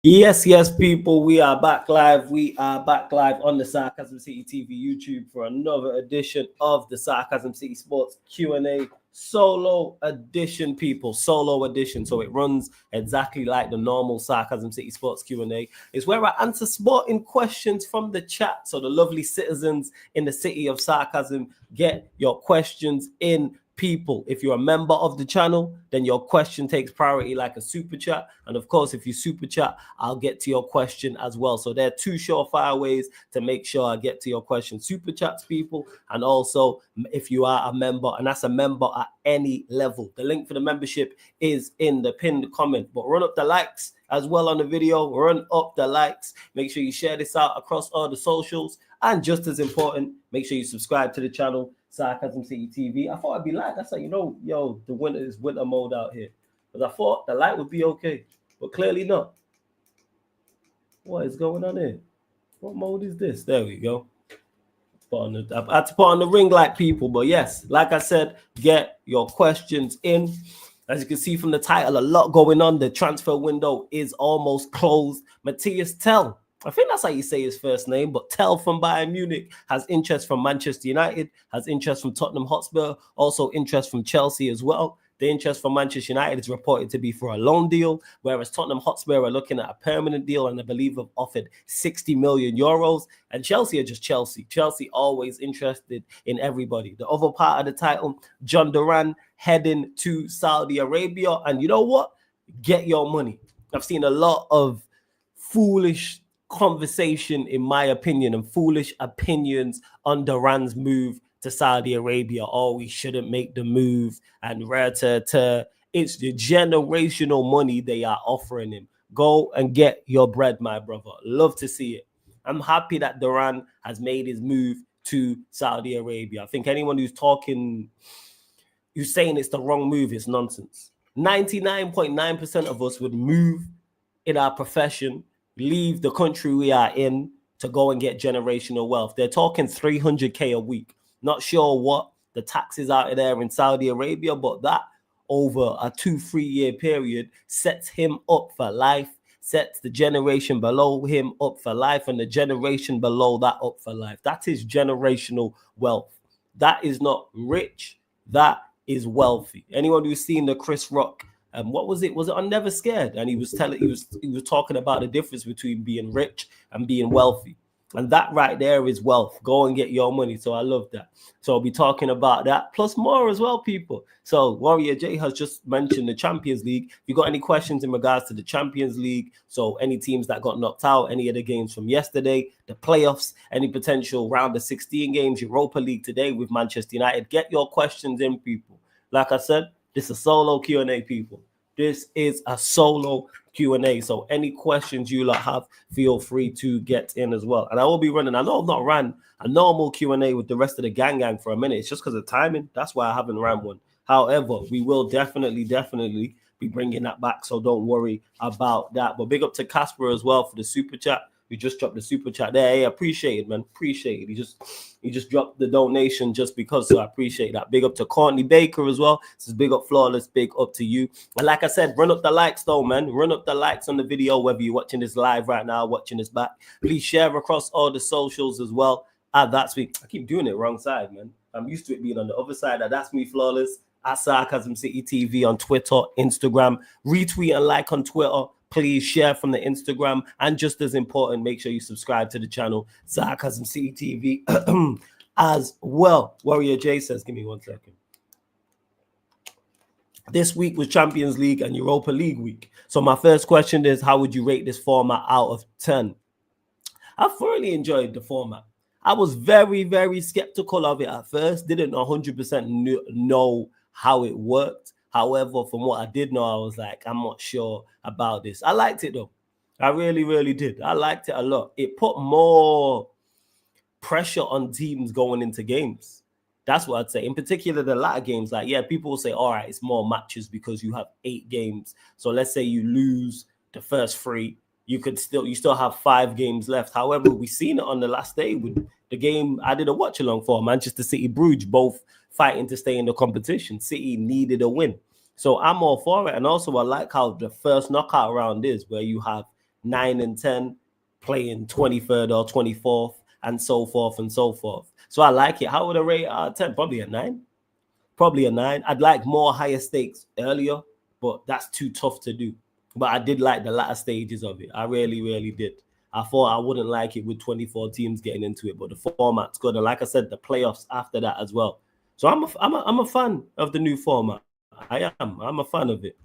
Yes, yes, people, we are back live. We are back live on the Sarcasm City TV YouTube for another edition of the Sarcasm City Sports Q&A solo edition, people. Solo edition. So it runs exactly like the normal Sarcasm City Sports Q&A. It's where I answer sporting questions from the chat. So the lovely citizens in the city of Sarcasm get your questions in. People, if you're a member of the channel, then your question takes priority like a super chat. And of course, if you super chat, I'll get to your question as well. So there are two surefire ways to make sure I get to your question. Super chats, people, and also if you are a member, and that's a member at any level. The link for the membership is in the pinned comment. But run up the likes as well on the video. Run up the likes. Make sure you share this out across all the socials. And just as important, make sure you subscribe to the channel, Sarcasm City TV. I thought I'd be light. That's like, yo, the winter is winter mode out here. Because I thought the light would be okay, but clearly not. What is going on here? What mode is this? There we go. I had to put on the ring light, people. But yes, like I said, get your questions in. As you can see from the title, a lot going on. The transfer window is almost closed. Mathys Tell, I think that's how you say his first name, but Tell from Bayern Munich has interest from Manchester United, has interest from Tottenham Hotspur, also interest from Chelsea as well. The interest from Manchester United is reported to be for a loan deal, whereas Tottenham Hotspur are looking at a permanent deal and I believe have offered 60 million euros. And Chelsea are just Chelsea. Chelsea always interested in everybody. The other part of the title, Jhon Duran heading to Saudi Arabia. And you know what? Get your money. I've seen a lot of foolish conversation, in my opinion, and foolish opinions on Duran's move to Saudi Arabia. Oh, we shouldn't make the move, and it's the generational money they are offering him. Go and get your bread, my brother. Love to see it. I'm happy that Duran has made his move to Saudi Arabia. I think anyone who's saying it's the wrong move is nonsense. 99.9% of us would move in our profession, leave the country we are in to go and get generational wealth. They're talking 300K a week. Not sure what the taxes out there in Saudi Arabia, but that over a 2-3 year period sets him up for life, sets the generation below him up for life, and the generation below that up for life. That is generational wealth. That is not rich. That is wealthy. Anyone who's seen the Chris Rock, what was it? Was it on Never Scared? And he was talking about the difference between being rich and being wealthy. And that right there is wealth. Go and get your money. So I love that. So I'll be talking about that, plus more as well, people. So Warrior J has just mentioned the Champions League. If you got any questions in regards to the Champions League, so any teams that got knocked out, any of the games from yesterday, the playoffs, any potential round of 16 games, Europa League today with Manchester United, get your questions in, people. Like I said, this is a solo Q&A, people. This is a solo Q&A. So any questions you lot have, feel free to get in as well. And I will be running, I know I've not ran a normal Q&A with the rest of the gang for a minute. It's just because of timing. That's why I haven't ran one. However, we will definitely be bringing that back. So don't worry about that. But big up to Casper as well for the super chat. We just dropped the super chat there. Hey, appreciate it, man. Appreciate it. He just dropped the donation just because, so I appreciate that. Big up to Courtney Baker as well. This is big up Flawless. Big up to you. And like I said, run up the likes though, man. Run up the likes on the video, whether you're watching this live right now, watching this back. Please share across all the socials as well. That's me. I keep doing it wrong side, man. I'm used to it being on the other side. That's me, Flawless. At Sarcasm City TV on Twitter, Instagram. Retweet and like on Twitter. Please share from the Instagram. And just as important, make sure you subscribe to the channel, Sarcasm City TV, as well. Warrior J says, give me 1 second. This week was Champions League and Europa League week. So my first question is, how would you rate this format out of 10? I thoroughly enjoyed the format. I was very, very skeptical of it at first. Didn't 100% know how it worked. However, from what I did know, I was like, I'm not sure about this. I liked it though. I really, really did. I liked it a lot. It put more pressure on teams going into games. That's what I'd say. In particular, the latter games, like, yeah, people will say, all right, it's more matches because you have 8 games. So let's say you lose the first 3, you still have 5 games left. However, we've seen it on the last day with the game I did a watch along for, Manchester City Bruges, both fighting to stay in the competition. City needed a win. So I'm all for it. And also I like how the first knockout round is, where you have 9 and 10, playing 23rd or 24th, and so forth and so forth. So I like it. How would I rate out of 10? Probably a 9. Probably a 9. I'd like more higher stakes earlier, but that's too tough to do. But I did like the latter stages of it. I really, really did. I thought I wouldn't like it with 24 teams getting into it, but the format's good. And like I said, the playoffs after that as well. So I'm a fan of the new format. I am. I'm a fan of it.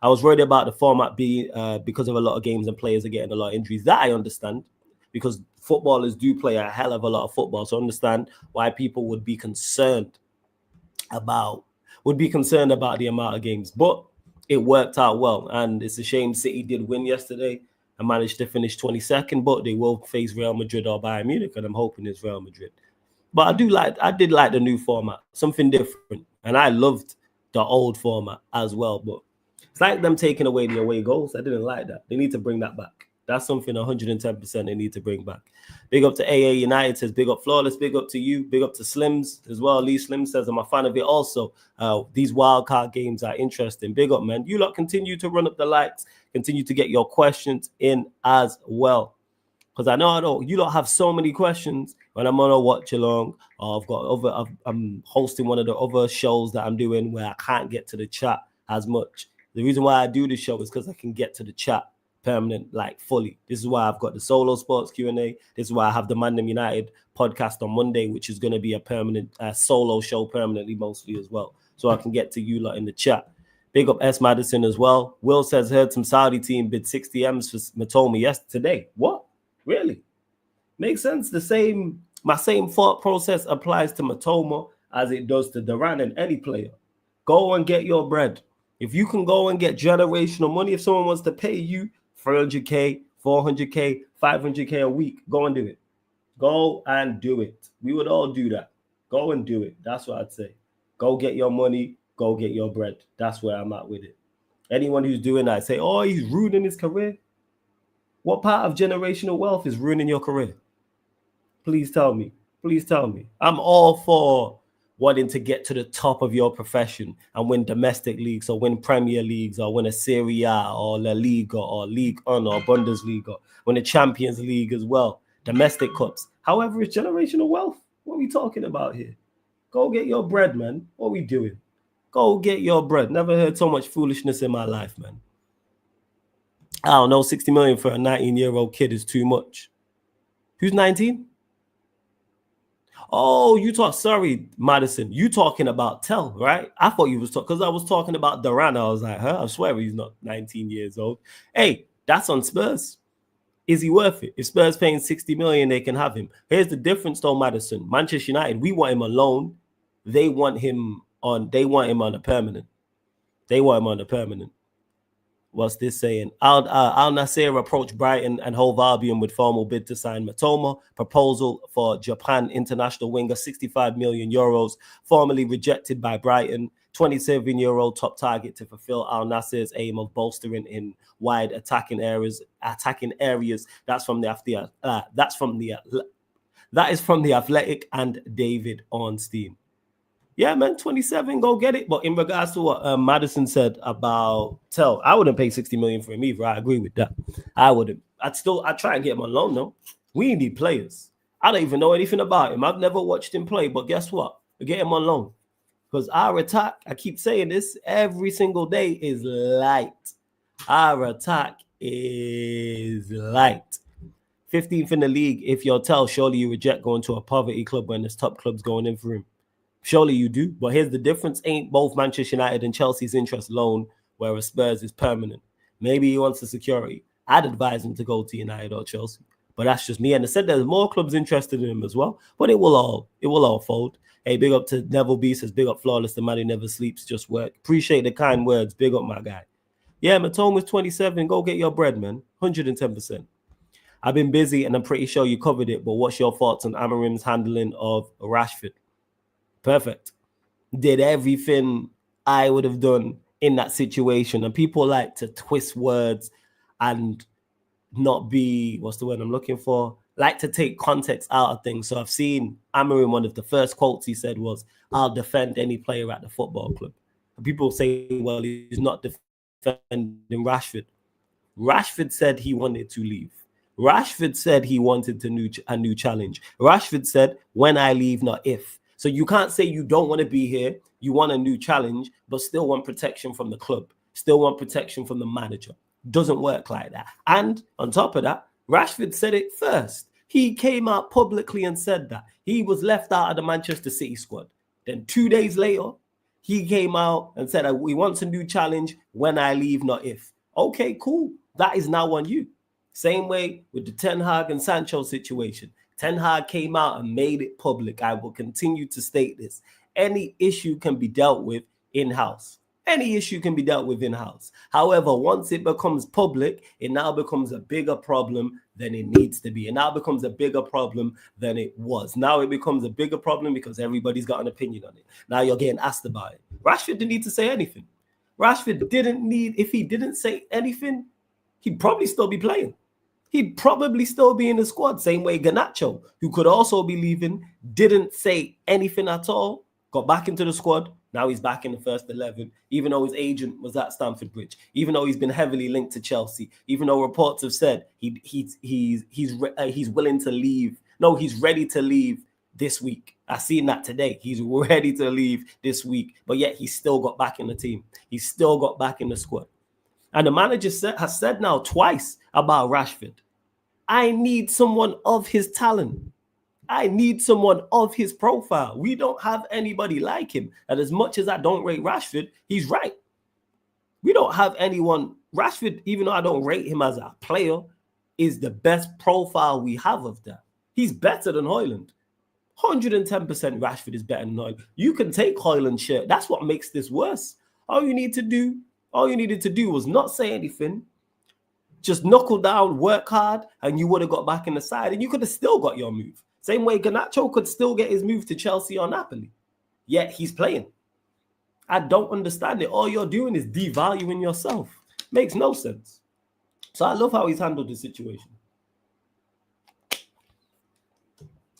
I was worried about the format being because of a lot of games and players are getting a lot of injuries. That I understand, because footballers do play a hell of a lot of football. So I understand why people would be concerned about the amount of games. But it worked out well, and it's a shame City did win yesterday and managed to finish 22nd, but they will face Real Madrid or Bayern Munich, and I'm hoping it's Real Madrid. But I did like the new format, something different, and I loved the old format as well. But it's like them taking away the away goals. I didn't like that. They need to bring that back. That's something 110% they need to bring back. Big up to AA United says, big up Flawless, big up to you, big up to Slims as well. Lee Slim says, I'm a fan of it also. These wildcard games are interesting. Big up, man. You lot continue to run up the likes, continue to get your questions in as well. Because I know you lot have so many questions when I'm on a watch along, or I'm hosting one of the other shows that I'm doing where I can't get to the chat as much. The reason why I do this show is because I can get to the chat permanent, like fully. This is why I've got the solo sports Q&A. This is why I have the Man United podcast on Monday, which is going to be a permanent solo show permanently mostly as well. So I can get to you lot in the chat. Big up S. Madison as well. Will says, heard some Saudi team bid 60 M's for Matoma yesterday. What? Really? Makes sense. My same thought process applies to Matoma as it does to Duran and any player. Go and get your bread. If you can go and get generational money, if someone wants to pay you 300K, 400K, 500K a week, go and do it. Go and do it. We would all do that. Go and do it. That's what I'd say. Go get your money. Go get your bread. That's where I'm at with it. Anyone who's doing that, say, oh, he's ruining his career. What part of generational wealth is ruining your career? Please tell me. Please tell me. I'm all for wanting to get to the top of your profession and win domestic leagues or win Premier Leagues or win a Serie A or La Liga or League One or Bundesliga, win a Champions League as well, domestic cups. However, it's generational wealth. What are we talking about here? Go get your bread, man. What are we doing? Go get your bread. Never heard so much foolishness in my life, man. I don't know, 60 million for a 19-year-old kid is too much. Who's 19? Oh, sorry, Madison. You talking about Tell, right? I thought you was talking, because I was talking about Duran. I was like, I swear he's not 19 years old. Hey, that's on Spurs. Is he worth it? If Spurs paying 60 million, they can have him. Here's the difference though, Madison. Manchester United, we want him on loan. They want him on a permanent. What's this saying? Al Nasser approached Brighton and Hove Albion with formal bid to sign Matoma. Proposal for Japan international winger, 65 million euros, formally rejected by Brighton. 27-year-old top target to fulfill Al Nasser's aim of bolstering in wide attacking areas. That is from the Athletic and David Ornstein. Yeah, man, 27, go get it. But in regards to what Madison said about Tell, I wouldn't pay 60 million for him either. I agree with that. I wouldn't. I'd try and get him on loan, though. We need players. I don't even know anything about him. I've never watched him play, but guess what? We get him on loan. Because our attack, I keep saying this every single day, is light. Our attack is light. 15th in the league. If you're Tell, surely you reject going to a poverty club when there's top clubs going in for him. Surely you do. But here's the difference. Ain't both Manchester United and Chelsea's interest loan, whereas Spurs is permanent. Maybe he wants the security. I'd advise him to go to United or Chelsea. But that's just me. And I said there's more clubs interested in him as well. But it will all fold. Hey, big up to Neville B says, big up Flawless, the man who never sleeps, just work. Appreciate the kind words. Big up, my guy. Yeah, Matoma's 27. Go get your bread, man. 110%. I've been busy and I'm pretty sure you covered it, but what's your thoughts on Amorim's handling of Rashford? Perfect. Did everything I would have done in that situation. And people like to twist words and not be, what's the word I'm looking for? Like to take context out of things. So I've seen Amorim, one of the first quotes he said was, I'll defend any player at the football club. And people say, well, he's not defending Rashford. Rashford said he wanted to leave. Rashford said he wanted a new challenge. Rashford said, when I leave, not if. So you can't say you don't want to be here, you want a new challenge, but still want protection from the club, still want protection from the manager. Doesn't work like that. And on top of that, Rashford said it first. He came out publicly and said that. He was left out of the Manchester City squad. Then 2 days later, he came out and said, he wants a new challenge, when I leave, not if. Okay, cool. That is now on you. Same way with the Ten Hag and Sancho situation. Ten Hag came out and made it public. I will continue to state this. Any issue can be dealt with in-house. Any issue can be dealt with in-house. However, once it becomes public, it now becomes a bigger problem than it needs to be. It now becomes a bigger problem than it was. Now it becomes a bigger problem because everybody's got an opinion on it. Now you're getting asked about it. Rashford didn't need to say anything. Rashford didn't need, if he didn't say anything, he'd probably still be playing. He'd probably still be in the squad. Same way Garnacho, who could also be leaving, didn't say anything at all, got back into the squad. Now he's back in the first 11, even though his agent was at Stamford Bridge, even though he's been heavily linked to Chelsea, even though reports have said he's willing to leave. No, he's ready to leave this week. I seen that today. He's ready to leave this week, but yet he's still got back in the team. He's still got back in the squad. And the manager has said now twice about Rashford, I need someone of his talent. I need someone of his profile. We don't have anybody like him. And as much as I don't rate Rashford, he's right. We don't have anyone. Rashford, even though I don't rate him as a player, is the best profile we have of that. He's better than Højlund. 110% Rashford is better than Højlund. You can take Højlund's shirt. That's what makes this worse. All you needed to do was not say anything. Just knuckle down, work hard, and you would have got back in the side, and you could have still got your move. Same way Garnacho could still get his move to Chelsea or Napoli. Yet he's playing. I don't understand it. All you're doing is devaluing yourself. Makes no sense. So I love how he's handled the situation.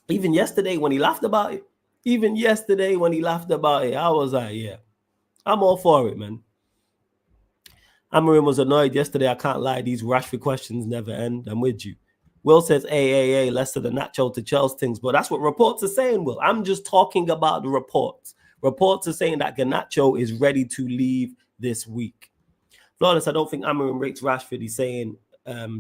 Even yesterday when he laughed about it, I was like, yeah, I'm all for it, man. Amorim was annoyed yesterday. I can't lie. These Rashford questions never end. I'm with you. Will says, hey, less of the Nacho to Chelsea things. But that's what reports are saying, Will. I'm just talking about the reports. Reports are saying that Garnacho is ready to leave this week. Flawless, I don't think Amorim rates Rashford. He's saying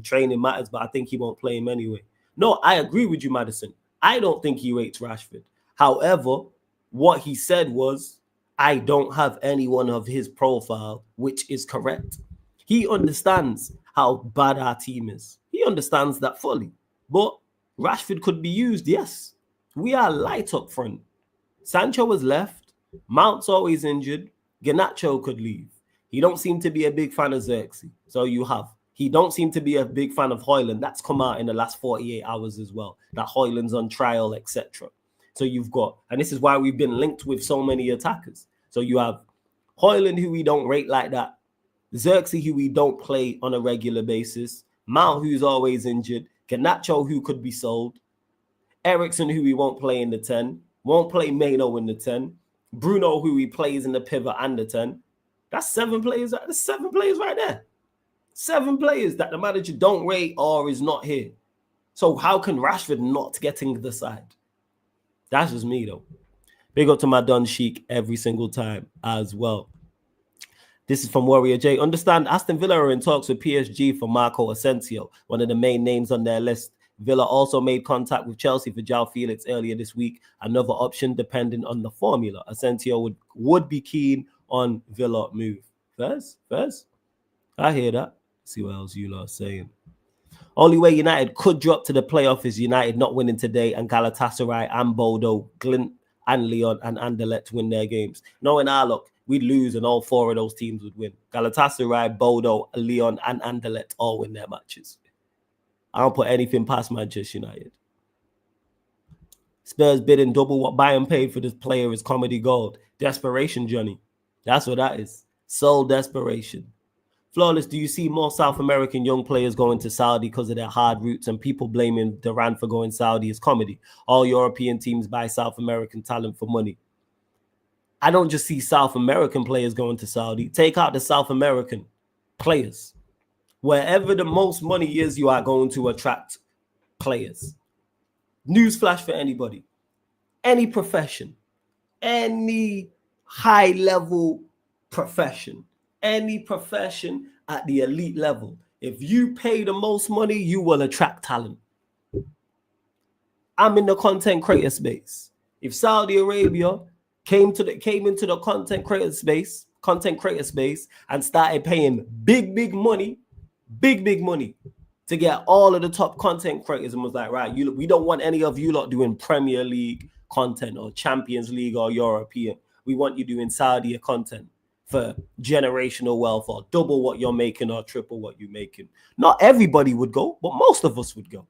training matters, but I think he won't play him anyway. No, I agree with you, Madison. I don't think he rates Rashford. However, what he said was, I don't have anyone of his profile, which is correct. He understands how bad our team is. He understands that fully. But Rashford could be used, yes. We are light up front. Sancho was left. Mount's always injured. Garnacho could leave. He don't seem to be a big fan of Xerxes. So you have. He don't seem to be a big fan of Højlund. That's come out in the last 48 hours as well. That Højlund's on trial, etc. So you've got, and this is why we've been linked with so many attackers. So you have Højlund, who we don't rate like that. Xerxes, who we don't play on a regular basis. Mount, who's always injured. Garnacho, who could be sold. Eriksen, who we won't play in the 10. Won't play Meno in the 10. Bruno, who he plays in the pivot and the 10. That's 7 players. That's 7 players right there. 7 players that the manager don't rate or is not here. So how can Rashford not get into the side? That's just me, though. Big up to my Don Sheik every single time as well. This is from Warrior J. Understand, Aston Villa are in talks with PSG for Marco Asensio, one of the main names on their list. Villa also made contact with Chelsea for João Felix earlier this week. Another option depending on the formula. Asensio would be keen on Villa move. First? I hear that. See what else you lot are saying. Only way United could drop to the playoff is United not winning today and Galatasaray and Bodo, Glint and Lyon and Anderlecht win their games. Knowing our luck, we'd lose and all 4 of those teams would win. Galatasaray, Bodo, Lyon and Anderlecht all win their matches. I don't put anything past Manchester United. Spurs bidding double what Bayern paid for this player is comedy gold. Desperation, Johnny. That's what that is. Soul desperation. Flawless, do you see more South American young players going to Saudi because of their hard roots and people blaming Duran for going Saudi as comedy? All European teams buy South American talent for money. I don't just see South American players going to Saudi. Take out the South American players. Wherever the most money is, you are going to attract players. Newsflash for anybody. Any profession, any high-level profession, any profession at the elite level, if you pay the most money, you will attract talent. I'm in the content creator space. If Saudi Arabia came into the content creator space and started paying big money to get all of the top content creators and was like, right, we don't want any of you lot doing Premier League content or Champions League or European. We want you doing Saudi content for generational wealth or double what you're making or triple what you're making. Not everybody would go, but most of us would go.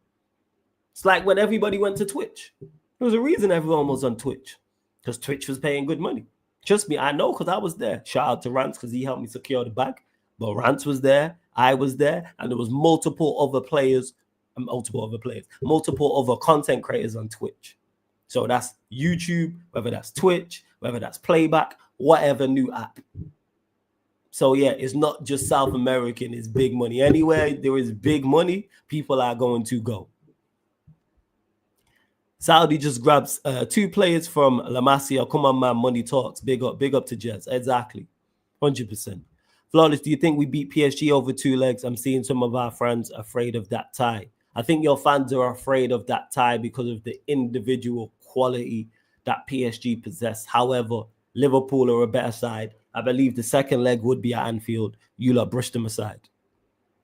It's like when everybody went to Twitch. There was a reason everyone was on Twitch, because Twitch was paying good money. Trust me, I know, because I was there. Shout out to Rance, because he helped me secure the bag. But Rance was there, I was there, and there was multiple other content creators on Twitch. So that's YouTube, whether that's Twitch, whether that's Playback, whatever new app. So yeah, it's not just South American, it's big money. Anywhere there is big money, people are going to go. Saudi just grabs 2 players from La Masia. Come on, man, money talks. Big up to Jez. Exactly. 100%. Flawless, do you think we beat PSG over 2 legs? I'm seeing some of our friends afraid of that tie. I think your fans are afraid of that tie because of the individual quality that PSG possess. However, Liverpool are a better side. I believe the second leg would be at Anfield. You lot brushed them aside.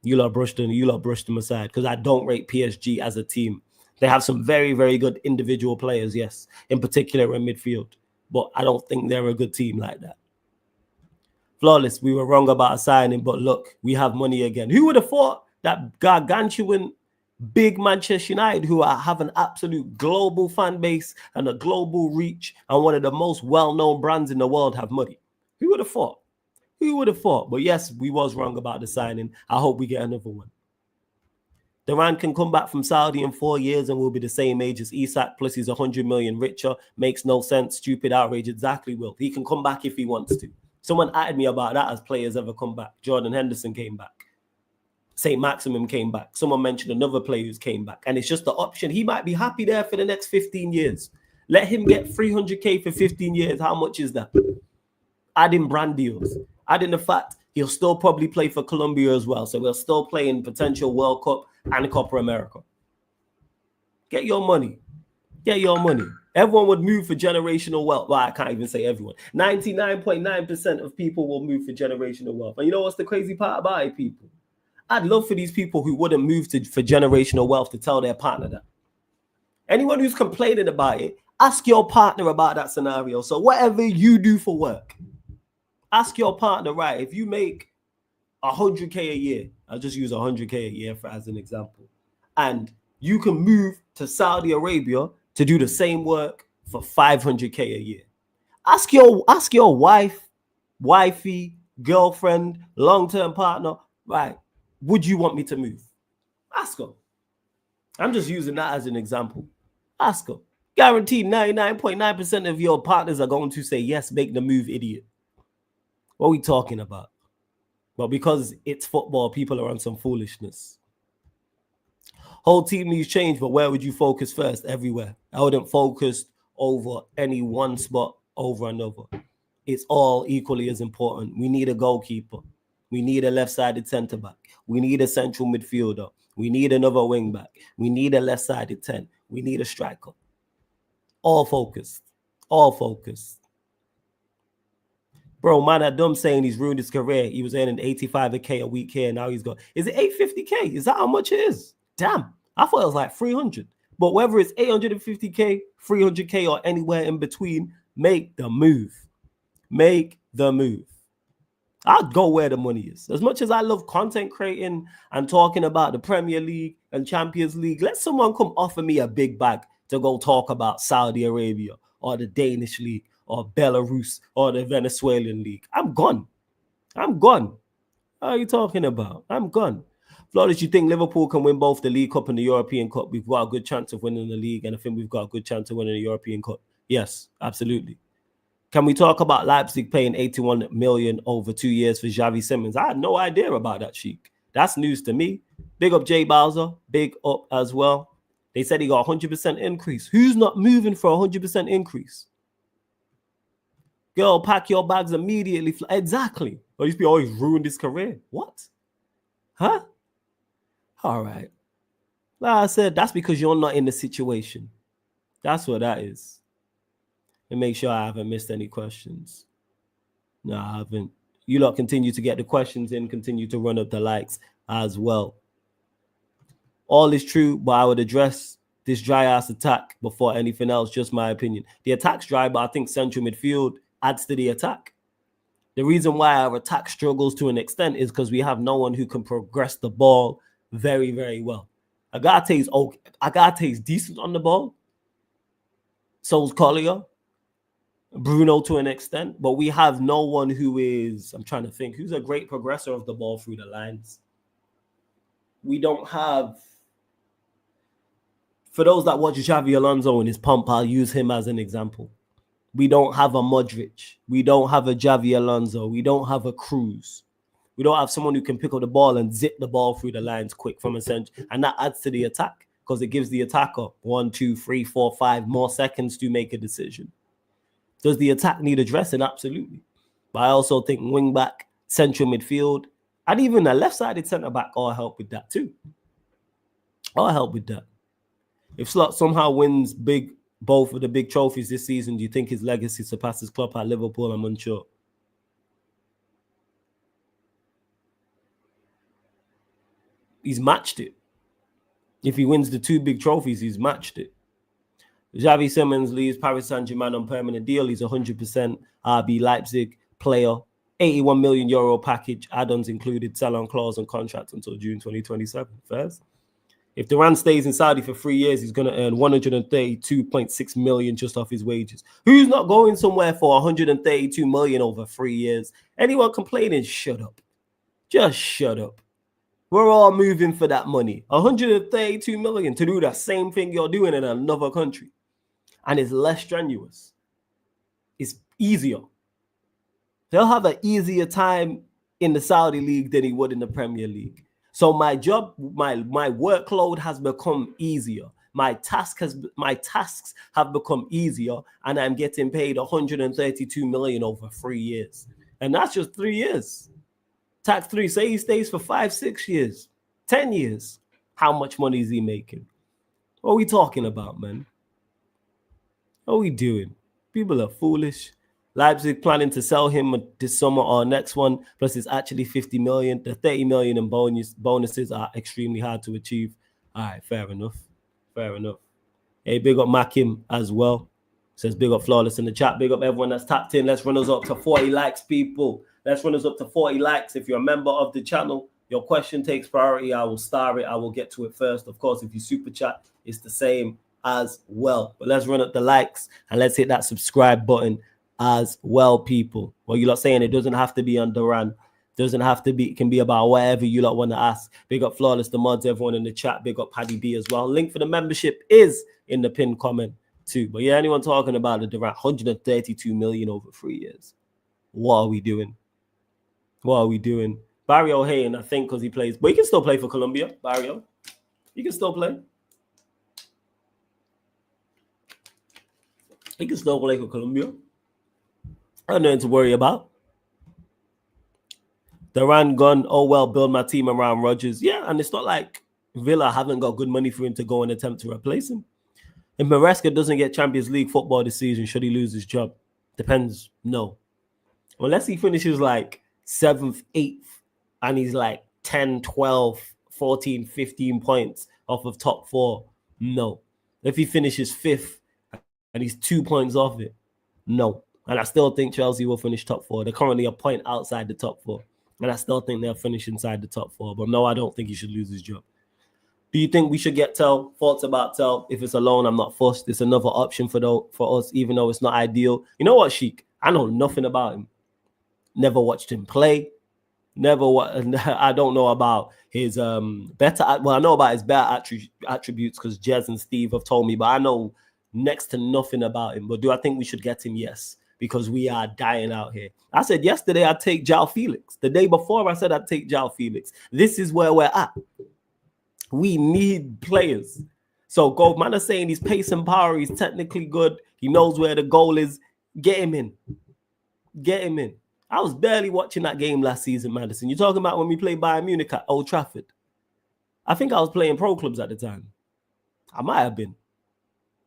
Because I don't rate PSG as a team. They have some very, very good individual players, yes, in particular in midfield. But I don't think they're a good team like that. Flawless, we were wrong about a signing, but look, we have money again. Who would have thought that gargantuan big Manchester United, who have an absolute global fan base and a global reach and one of the most well-known brands in the world, have money? Who would have thought? But yes, we was wrong about the signing. I hope we get another one. Duran can come back from Saudi in 4 years and will be the same age as Isak, plus he's 100 million richer. Makes no sense. Stupid outrage. Exactly, Will. He can come back if he wants to. Someone added me about that as players ever come back. Jordan Henderson came back. St. Maximum came back. Someone mentioned another player who's came back. And it's just the option. He might be happy there for the next 15 years. Let him get 300K for 15 years. How much is that? Add in brand deals. Add in the fact he'll still probably play for Colombia as well. So we'll still play in potential World Cup and Copa America. Get your money. Everyone would move for generational wealth. Well, I can't even say everyone. 99.9% of people will move for generational wealth. And you know what's the crazy part about it, people? I'd love for these people who wouldn't move for generational wealth to tell their partner that. Anyone who's complaining about it, ask your partner about that scenario. So whatever you do for work, ask your partner, right, if you make 100K a year, I'll just use 100K a year as an example, and you can move to Saudi Arabia to do the same work for 500K a year. Ask your wifey, girlfriend, long-term partner, right, would you want me to move? Ask her. I'm just using that as an example. Ask her. Guaranteed 99.9% of your partners are going to say, yes, make the move, idiot. What are we talking about? But because it's football, people are on some foolishness. Whole team needs change, but where would you focus first? Everywhere. I wouldn't focus over any one spot over another. It's all equally as important. We need a goalkeeper. We need a left-sided centre-back. We need a central midfielder. We need another wing-back. We need a left-sided 10. We need a striker. All focused. Bro, man, I'm dumb saying he's ruined his career. He was earning 85K a week here. Now he's got... Is it 850K? Is that how much it is? Damn. I thought it was like 300. But whether it's 850K, 300K, or anywhere in between, make the move. I'd go where the money is. As much as I love content creating and talking about the Premier League and Champions League, let someone come offer me a big bag to go talk about Saudi Arabia or the Danish League or Belarus or the Venezuelan League. I'm gone. What are you talking about? I'm gone. Flawless, you think Liverpool can win both the League Cup and the European Cup? We've got a good chance of winning the league, and I think we've got a good chance of winning the European Cup. Yes, absolutely. Can we talk about Leipzig paying 81 million over 2 years for Xavi Simons? I had no idea about that, Sheik. That's news to me. Big up Jay Bowser. Big up as well. They said he got 100% increase. Who's not moving for 100% increase? Girl, pack your bags immediately. Exactly. Or these people always ruined his career. What? Huh? All right. Like I said, that's because you're not in the situation. That's what that is. And make sure I haven't missed any questions. No, I haven't. You lot continue to get the questions in, continue to run up the likes as well. All is true, but I would address this dry-ass attack before anything else, just my opinion. The attack's dry, but I think central midfield adds to the attack. The reason why our attack struggles to an extent is because we have no one who can progress the ball very, very well. Agate's okay. Agate's decent on the ball. So's Collier. Bruno to an extent. But we have no one who is, I'm trying to think, who's a great progressor of the ball through the lines. We don't have, for those that watch Xavi Alonso and his pump, I'll use him as an example. We don't have a Modric. We don't have a Xavi Alonso. We don't have a Cruz. We don't have someone who can pick up the ball and zip the ball through the lines quick from a center. And that adds to the attack because it gives the attacker 1, 2, 3, 4, 5 more seconds to make a decision. Does the attack need addressing? Absolutely. But I also think wing back, central midfield, and even a left-sided centre-back all help with that too. All help with that. If Slot somehow wins both of the big trophies this season, do you think his legacy surpasses Klopp at Liverpool? I'm unsure. He's matched it. If he wins the 2 big trophies, he's matched it. Xavi Simons leaves Paris Saint-Germain on permanent deal. He's 100% RB Leipzig player. 81 million euro package, add-ons included, sell-on clause and contract until June 2027. First. If Duran stays in Saudi for 3 years, he's going to earn 132.6 million just off his wages. Who's not going somewhere for 132 million over 3 years? Anyone complaining, shut up. Just shut up. We're all moving for that money. 132 million to do the same thing you're doing in another country. And it's less strenuous. It's easier. They'll have an easier time in the Saudi league than he would in the Premier League. So my job, my workload has become easier. My tasks have become easier, and I'm getting paid 132 million over 3 years. And that's just 3 years. Tax 3, say he stays for 5, 6 years, 10 years. How much money is he making? What are we talking about, man? What are we doing? People are foolish. Leipzig planning to sell him this summer or next one, plus it's actually 50 million. The 30 million in bonuses are extremely hard to achieve. All right, fair enough. Fair enough. Hey, big up Makim as well. Says big up Flawless in the chat. Big up everyone that's tapped in. Let's run us up to 40 likes, people. Let's run us up to 40 likes. If you're a member of the channel, your question takes priority. I will star it. I will get to it first. Of course, if you super chat, it's the same as well. But let's run up the likes and let's hit that subscribe button as well, people. Well, you lot saying it doesn't have to be on Duran. Doesn't have to be. It can be about whatever you lot want to ask. Big up Flawless, the mods, everyone in the chat. Big up Paddy B as well. Link for the membership is in the pinned comment too. But yeah, anyone talking about the Duran, 132 million over 3 years. What are we doing? What are we doing? Barrio Hayden, I think, because he plays, but he can still play for Colombia. Barrio, he can still play. He can still play for Colombia. I have nothing to worry about. Duran gone. Oh well, build my team around Rodgers. Yeah, and it's not like Villa haven't got good money for him to go and attempt to replace him. If Maresca doesn't get Champions League football this season, should he lose his job? Depends. No, unless he finishes like 7th, 8th, and he's like 10, 12, 14, 15 points off of top 4. No. If he finishes 5th and he's 2 points off it, no. And I still think Chelsea will finish top 4. They're currently a point outside the top 4. And I still think they'll finish inside the top 4. But no, I don't think he should lose his job. Do you think we should get Tell? Thoughts about Tell? If it's a loan, I'm not fussed. It's another option for us, even though it's not ideal. You know what, Sheik? I know nothing about him. Never watched him play. I don't know about his better. Well, I know about his better attributes because Jez and Steve have told me, but I know next to nothing about him. But do I think we should get him? Yes. because we are dying out here. I said yesterday I'd take Jhon Felix. The day before I said I'd take Jhon Felix. This is where we're at. We need players. So Goldman is saying he's pace and power. He's technically good. He knows where the goal is. Get him in. Get him in. I was barely watching that game last season, Madison. You're talking about when we played Bayern Munich at Old Trafford. I think I was playing pro clubs at the time. I might have been.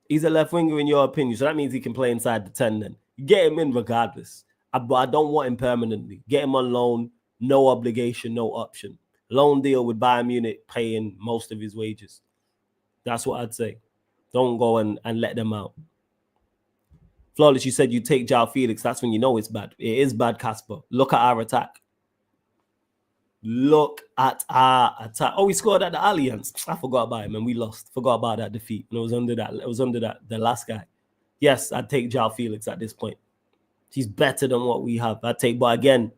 He's a left winger in your opinion, so that means he can play inside the 10 then. Get him in regardless. But I don't want him permanently. Get him on loan, no obligation, no option. Loan deal with Bayern Munich paying most of his wages. That's what I'd say. Don't go and let them out. Flawless, you said you take Jhon Felix. That's when you know it's bad. It is bad, Casper. Look at our attack. Look at our attack. Oh, we scored at the Allianz. I forgot about him and we lost. Forgot about that defeat. And it was under that. The last guy. Yes, I'd take Jhon Felix at this point. He's better than what we have. I'd take, but again,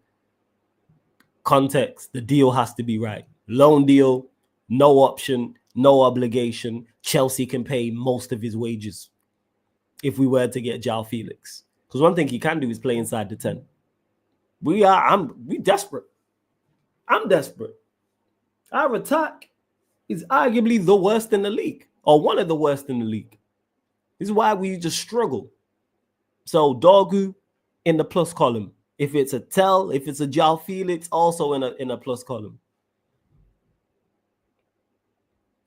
context. The deal has to be right. Loan deal, no option, no obligation. Chelsea can pay most of his wages if we were to get Jhon Felix. Because one thing he can do is play inside the 10. We desperate. I'm desperate. Our attack is arguably the worst in the league, or one of the worst in the league. This is why we just struggle. So Dorgu in the plus column. If it's a Tell, if it's a Jhon Felix, also in a plus column.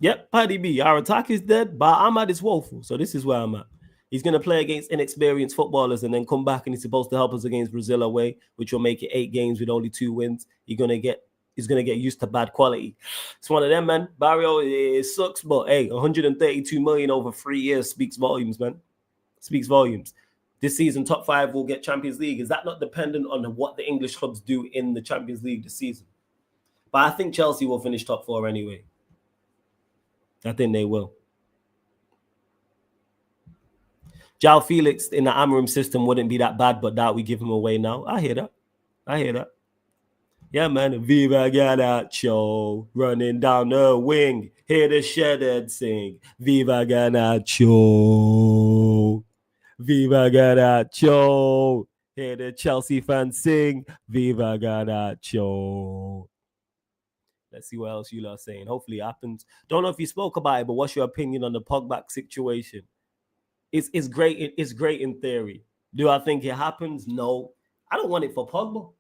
Yep, Paddy B. Our attack is dead, but Ahmad is woeful. So this is where I'm at. He's going to play against inexperienced footballers and then come back and he's supposed to help us against Brazil away, which will make it 8 games with only 2 wins. He's going to get used to bad quality. It's one of them, man. Barrio, it sucks, but hey, 132 million over 3 years speaks volumes, man. Speaks volumes. This season, top 5 will get Champions League. Is that not dependent on what the English clubs do in the Champions League this season? But I think Chelsea will finish top 4 anyway. I think they will. Jhon Felix in the Amorim system wouldn't be that bad, but that we give him away now. I hear that. Yeah, man. Viva Garnacho running down the wing. Hear the shedded sing. Viva Garnacho. Viva Garnacho. Hear the Chelsea fans sing. Viva Garnacho. Let's see what else you are saying. Hopefully it happens. Don't know if you spoke about it, but what's your opinion on the Pogba situation? It's great. It's great in theory. Do I think it happens? No. I don't want it for Pogba.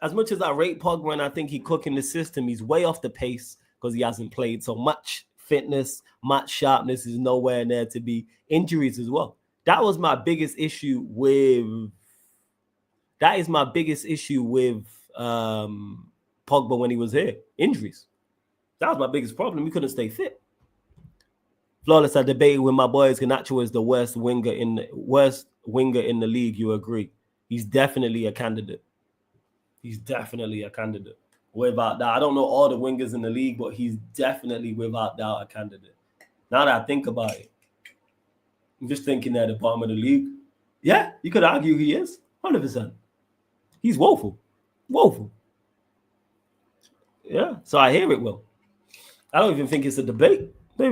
As much as I rate Pogba and I think he cooking the system, he's way off the pace because he hasn't played so much. Fitness, match sharpness is nowhere near to be. Injuries as well. That was my biggest issue with. That is my biggest issue with Pogba when he was here. Injuries. That was my biggest problem. He couldn't stay fit. Flawless, I debated with my boys. Garnacho is the worst winger in the league. You agree? He's definitely a candidate. Without that, I don't know all the wingers in the league, but he's definitely without doubt a candidate. Now that I think about it, I'm just thinking at the bottom of the league. Yeah, you could argue he is 100%. He's woeful. Yeah, so I hear it. Will. I don't even think it's a debate. Do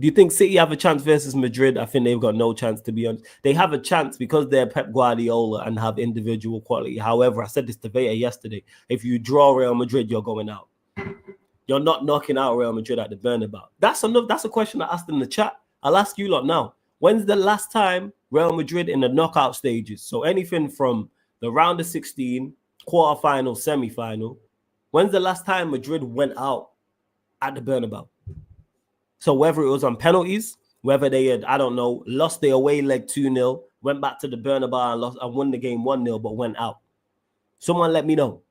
you think City have a chance versus Madrid? I think they've got no chance, to be honest. They have a chance because they're Pep Guardiola and have individual quality. However, I said this to Veta yesterday. If you draw Real Madrid, you're going out. You're not knocking out Real Madrid at the Bernabeu. That's a question I asked in the chat. I'll ask you lot now. When's the last time Real Madrid in the knockout stages? So anything from the round of 16, quarterfinal, semi-final. When's the last time Madrid went out at the Bernabeu? So whether it was on penalties, whether they had, I don't know, lost their away leg 2-0, went back to the Bernabeu and won the game 1-0, but went out. Someone let me know.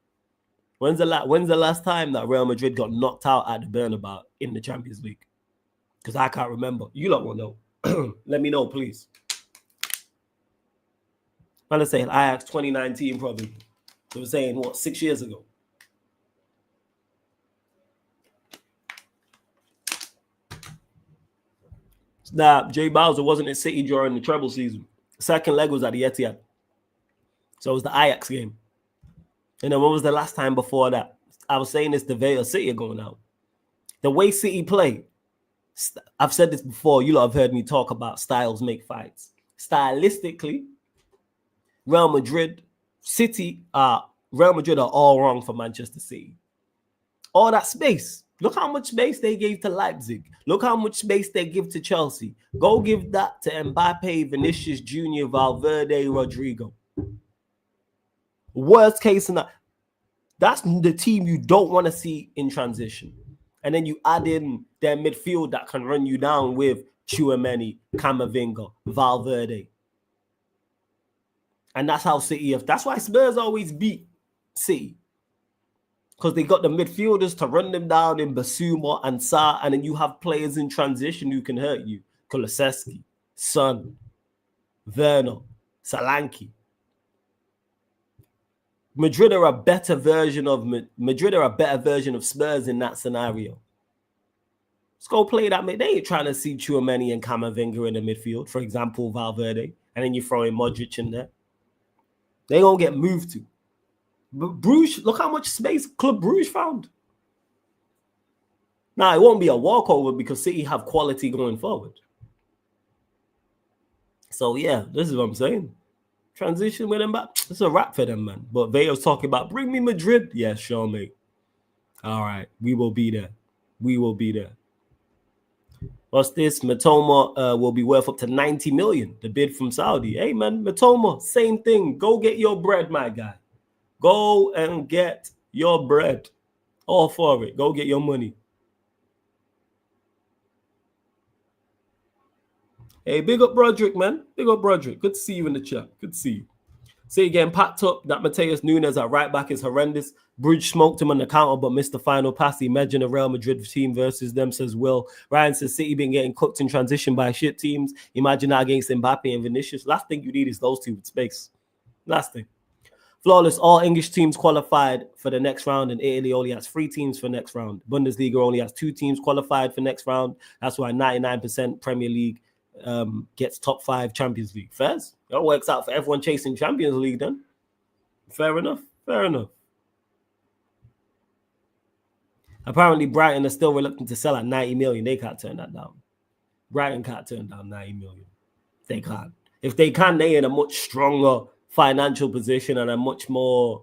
When's the last time that Real Madrid got knocked out at the Bernabeu in the Champions League? Because I can't remember. You lot will know. Let me know, please. I'm going to say Ajax 2019 probably. They were saying, 6 years ago? Nah, Jay Bowser wasn't at City during the treble season. Second leg was at the Etihad. So it was the Ajax game. And then when was the last time before that? I was saying this, the Vale City are going out. The way City play, I've said this before, you lot have heard me talk about styles make fights. Stylistically, Real Madrid, Real Madrid are all wrong for Manchester City. All that space. Look how much space they gave to Leipzig. Look how much space they give to Chelsea. Go give that to Mbappe, Vinicius Jr., Valverde, Rodrigo. Worst case scenario. That's the team you don't want to see in transition. And then you add in their midfield that can run you down with Tchouaméni, Camavinga, Valverde. And that's how City, that's why Spurs always beat City. Because they got the midfielders to run them down in Basuma and Sarr, and then you have players in transition who can hurt you. Kulusevski, Son, Werner, Solanke. Madrid are a better version of Spurs in that scenario. Let's go play that. They ain't trying to see Tchouaméni and Camavinga in the midfield, for example, Valverde, and then you throw in Modric in there. They gonna get moved to. But Bruges, look how much space Club Bruges found. Now, it won't be a walkover because City have quality going forward. So, yeah, this is what I'm saying. Transition with them back. It's a wrap for them, man. But Veil's talking about, bring me Madrid. Yeah, sure, mate. All right, we will be there. We will be there. What's this? Matoma will be worth up to 90 million, the bid from Saudi. Hey, man, Matoma, same thing. Go get your bread, my guy. Go and get your bread. All for it. Go get your money. Hey, big up Broderick, man. Big up Broderick. Good to see you in the chat. Good to see you. See you getting packed up. That Mathys Nunes at right back is horrendous. Bridge smoked him on the counter, but missed the final pass. Imagine a Real Madrid team versus them, says Will. Ryan says City been getting cooked in transition by shit teams. Imagine that against Mbappe and Vinicius. Last thing you need is those two with space. Last thing. Flawless, all English teams qualified for the next round, and Italy only has 3 teams for next round. Bundesliga only has 2 teams qualified for next round. That's why 99% Premier League gets top 5 Champions League. Fairs? That works out for everyone chasing Champions League then. Fair enough. Fair enough. Apparently, Brighton are still reluctant to sell at 90 million. They can't turn that down. Brighton can't turn down 90 million. They can't. If they can, they're in a much stronger financial position and a much more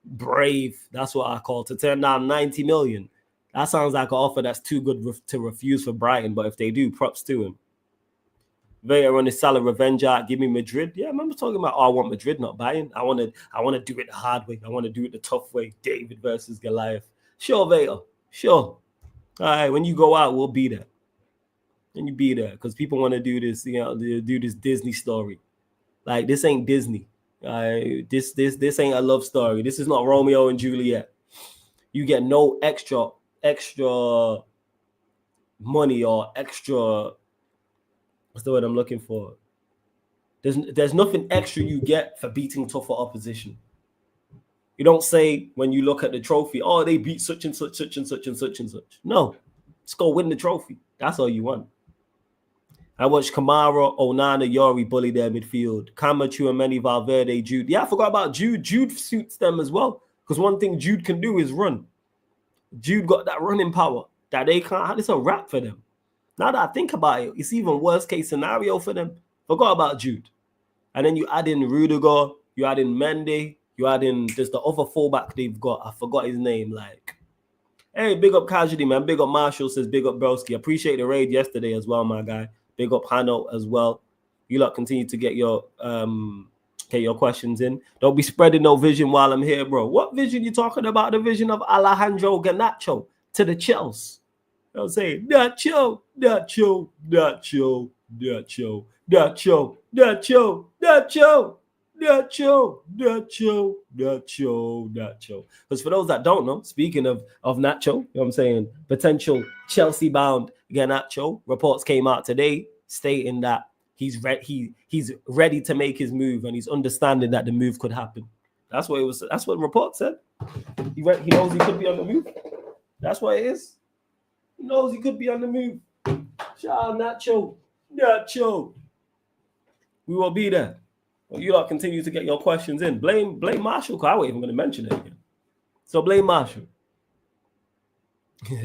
brave, that's what I call, to turn down 90 million. That sounds like an offer that's too good to refuse for Brighton, but if they do, props to him. Vega on his Salah revenge art, give me Madrid. Yeah, I remember talking about, I want Madrid, not buying. I want to do it the hard way. I want to do it the tough way. David versus Goliath. Sure, Vega. Sure. All right, when you go out, we'll be there. And you be there because people want to do this, do this Disney story. Like, this ain't Disney. This ain't a love story. This is not Romeo and Juliet. You get no extra money or extra, what's the word I'm looking for? There's nothing extra you get for beating tougher opposition. You don't say when you look at the trophy, oh, they beat such and such, such and such and such and such. No, let's go win the trophy. That's all you want. I watched Kamara, Onana, Yori bully their midfield. Camacho, and many Valverde, Jude. Yeah, I forgot about Jude. Jude suits them as well. Because one thing Jude can do is run. Jude got that running power that they can't. It's a wrap for them. Now that I think about it, it's even worst case scenario for them. Forgot about Jude. And then you add in Rudiger, you add in Mendy, you add in, there's the other fullback they've got. I forgot his name. Like, hey, big up Casualty, man. Big up Marshall, says big up Broski. Appreciate the raid yesterday as well, my guy. Big up Hano as well. You lot continue to get your questions in. Don't be spreading no vision while I'm here, bro. What vision you talking about? The vision of Alejandro Garnacho to the Chelsea. You know what I'm saying? Nacho. Because for those that don't know, speaking of Nacho, you know what I'm saying, potential Chelsea-bound Garnacho, reports came out today stating that he's ready to make his move and he's understanding that the move could happen. That's what it was. That's what the report said. He knows he could be on the move. That's what it is. He knows he could be on the move. Shout out Nacho. We will be there. Well, you lot continue to get your questions in. Blame Marshall, because I wasn't even going to mention it again. So blame Marshall.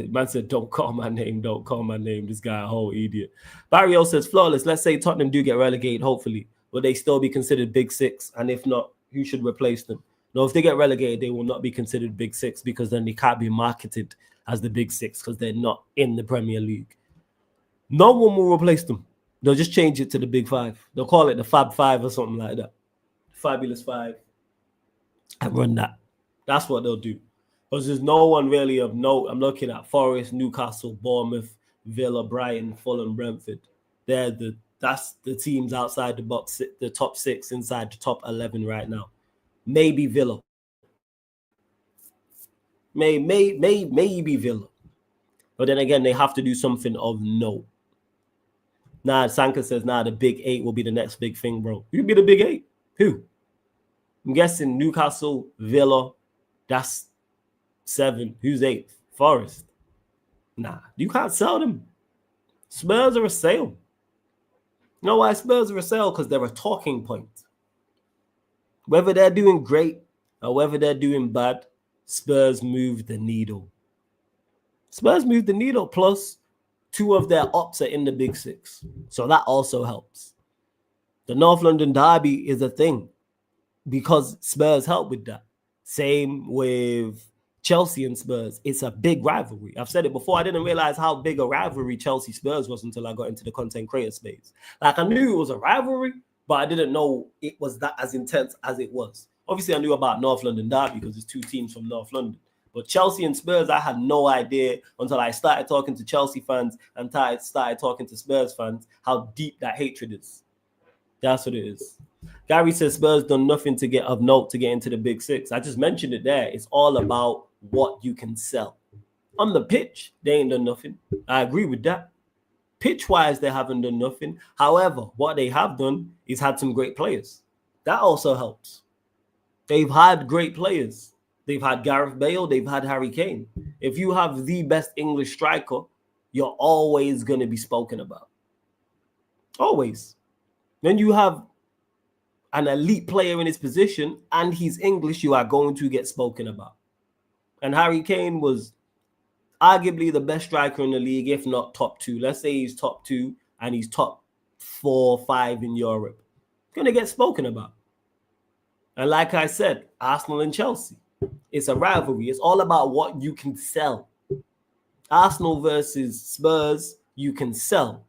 Man said, don't call my name. Don't call my name. This guy a whole idiot. Barrio says, flawless. Let's say Tottenham do get relegated, hopefully. will they still be considered Big Six? And if not, who should replace them? No, if they get relegated, they will not be considered Big Six because then they can't be marketed as the Big Six because they're not in the Premier League. No one will replace them. They'll just change it to the Big Five. They'll call it the Fab Five or something like that. Fabulous Five. And run that. That's what they'll do. Because there's no one really of note. I'm looking at Forest, Newcastle, Bournemouth, Villa, Brighton, Fulham, Brentford. That's the teams outside the box, the top 6 inside the top 11 right now. Maybe Villa. Maybe Villa. But then again, they have to do something of note. Sanka says, the Big 8 will be the next big thing, bro. Who'd be the Big 8? Who? I'm guessing Newcastle, Villa, that's 7. Who's 8th? Forest. You can't sell them. Spurs are a sale. You know why Spurs are a sale? Because they're a talking point. Whether they're doing great or whether they're doing bad, Spurs move the needle. Spurs move the needle, plus 2 of their ops are in the Big 6. So that also helps. The North London derby is a thing because Spurs help with that. Same with Chelsea and Spurs. It's a big rivalry. I've said it before. I didn't realize how big a rivalry Chelsea-Spurs was until I got into the content creator space. Like, I knew it was a rivalry, but I didn't know it was that as intense as it was. Obviously, I knew about North London derby because there's 2 teams from North London. But Chelsea and Spurs, I had no idea until I started talking to Chelsea fans and started talking to Spurs fans how deep that hatred is. That's what it is. Gary says Spurs done nothing to get of note to get into the Big 6. I just mentioned it there. It's all about what you can sell. On the pitch, they ain't done nothing. I agree with that. Pitch-wise, they haven't done nothing. However, what they have done is had some great players. That also helps. They've had great players. They've had Gareth Bale. They've had Harry Kane. If you have the best English striker, you're always going to be spoken about. Always. When you have an elite player in his position and he's English, you are going to get spoken about. And Harry Kane was arguably the best striker in the league, if not top 2. Let's say he's top 2 and he's top 4 or 5 in Europe. Going to get spoken about. And like I said, Arsenal and Chelsea. It's a rivalry. It's all about what you can sell. Arsenal versus Spurs, you can sell.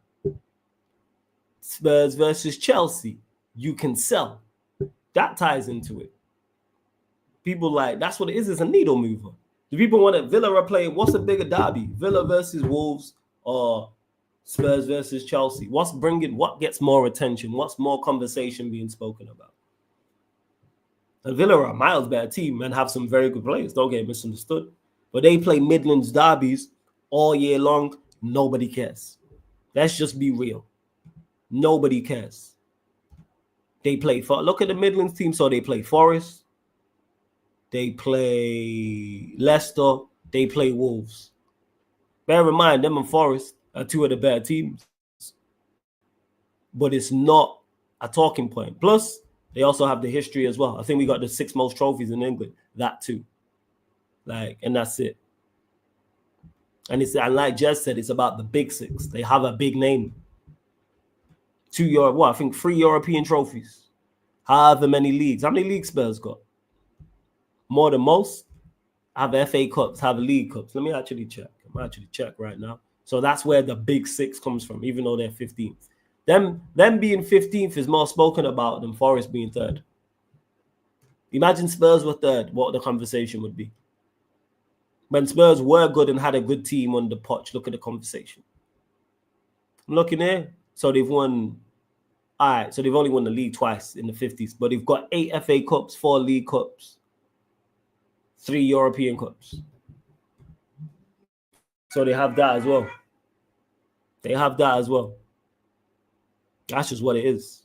Spurs versus Chelsea, you can sell. That ties into it. People like, that's what it is. It's a needle mover. Do people want to Villa are playing? What's a bigger derby? Villa versus Wolves or Spurs versus Chelsea? What gets more attention? What's more conversation being spoken about? And Villa are a miles better team and have some very good players. Don't get misunderstood. But they play Midlands derbies all year long. Nobody cares. Let's just be real. Nobody cares. They play look at the Midlands team. So they play Forest. They play Leicester. They play Wolves. Bear in mind, them and Forest are 2 of the better teams. But it's not a talking point. Plus, they also have the history as well. I think we got the 6 most trophies in England. That too. And that's it. And like Jez said, it's about the Big 6. They have a big name. 3 European trophies. However many leagues. How many league Spurs got? More than most. Have FA Cups, have League Cups. Let me actually check. I'm actually check right now. So that's where the Big 6 comes from, even though they're 15th. Them being 15th is more spoken about than Forest being 3rd. Imagine Spurs were 3rd, what the conversation would be. When Spurs were good and had a good team on the Poch, look at the conversation. I'm looking here. So they've won. All right, so they've only won the league twice in the 50s, but they've got 8 FA Cups, 4 League Cups, 3 European Cups. So they have that as well. That's just what it is.